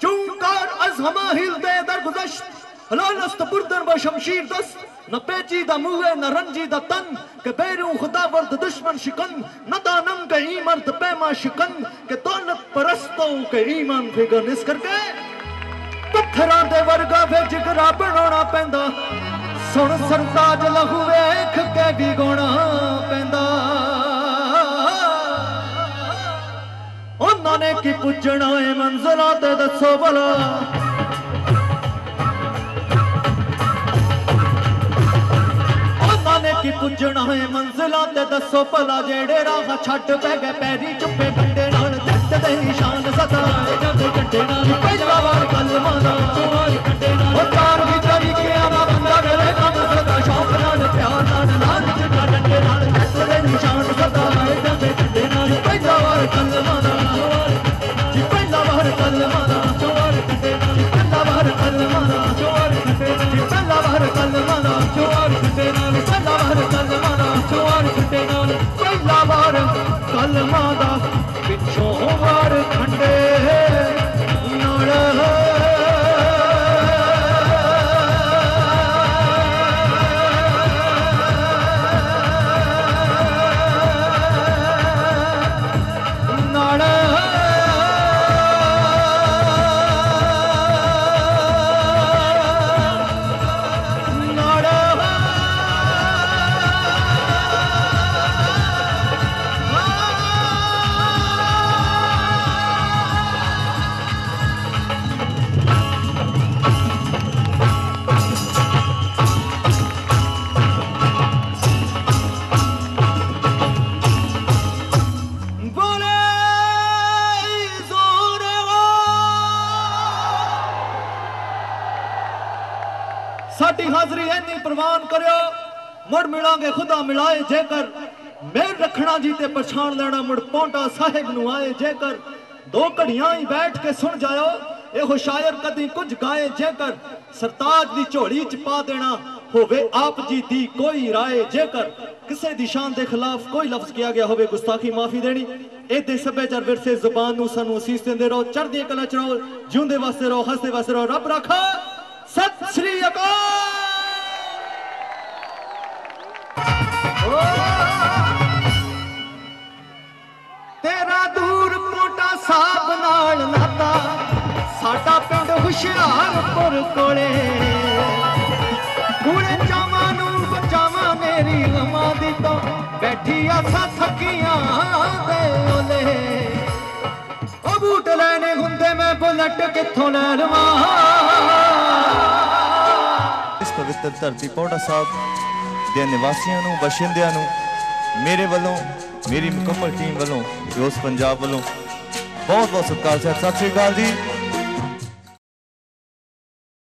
चूंकार अज़हमा हिलदे दरगुज़श्त हलालस्त बुर्दन ब शमशीर दस न पेची दा मुए न रंजी दा तन के बैरू खुदावर्द दुश्मन शिकन न दानम के ईमान पैमा शिकन के दौलत परस्तों के ईमान फिगन इस करके पत्थरां दे वर्गा वे जिगरा बनाना पैंदा सुन सरताज लहू वेख के भी गाना पैंदा उन्होंने की पुजना है मंजिला ते दसो भला उन्होंने की पुजना है मंजिला ते दसो भला जेड़े राह छड्ड पै गए पैरी चुप्पे कंडे नाल दे निशान सदा जंदे कंडे नाल पहला वार कलमा दा सवार कंडे नाल ओ तार भी तरीके आवा बंदा करे काम सदा शौक नाल प्यार नाल लालच डंडे नाल दे निशान सदा जंदे कंडे नाल पहला वार कलमा दा सवार जी पहला वार कलमा दा सवार कंडे नाल पहला वार कलमा दा सवार कंडे नाल पहला वार कलमा दा सवार कंडे नाल पहला वार कलमा दा सवार कंडे नाल पहला वार कलमा दा पिछों वार खंडे नाल साडी हाजरी इन्नी प्रवान करियो मुड़ मिलांगे खुदा मिलाए जेकर मेर रखना जी ते पछाण लेना मुड़ पौंटा साहिब नू आए जेकर दो घड़ियां ही बैठ के सुन जाओ एहो शायर कदी कुछ गाए जेकर सरताज दी झोली च पा देना होवे आप जी दी कोई राय जेकर किसी दी शान दे खिलाफ कोई लफ्ज किया गया होवे गुस्ताखी माफी देनी इहदे सभ्याचार विरसे जुबान नू सानू असीस देंदे रहो चढ़दी कला च रहो जिउंदे वास्ते रहो हसदे वास्ते रहो रब रखा सत श्री अकाल। तेरा दूर पोटा साहब नाल नाता साडा पिंड हुशियारपुर कोले कुड़े चावां नू बचावा मेरी लमा दी तो बैठी आसा थकियां दे ओले ओ बूट लेने हुंदे मैं बुलट कित्थों ले लवां। इस पवित्र धरती पौड़ा साहब दे निवासियों नू बशिंदियां नू मेरे वालों मेरी मुकम्मल टीम वालों उस पंजाब वालों बहुत बहुत सत्कार सत श्री अकाल जी।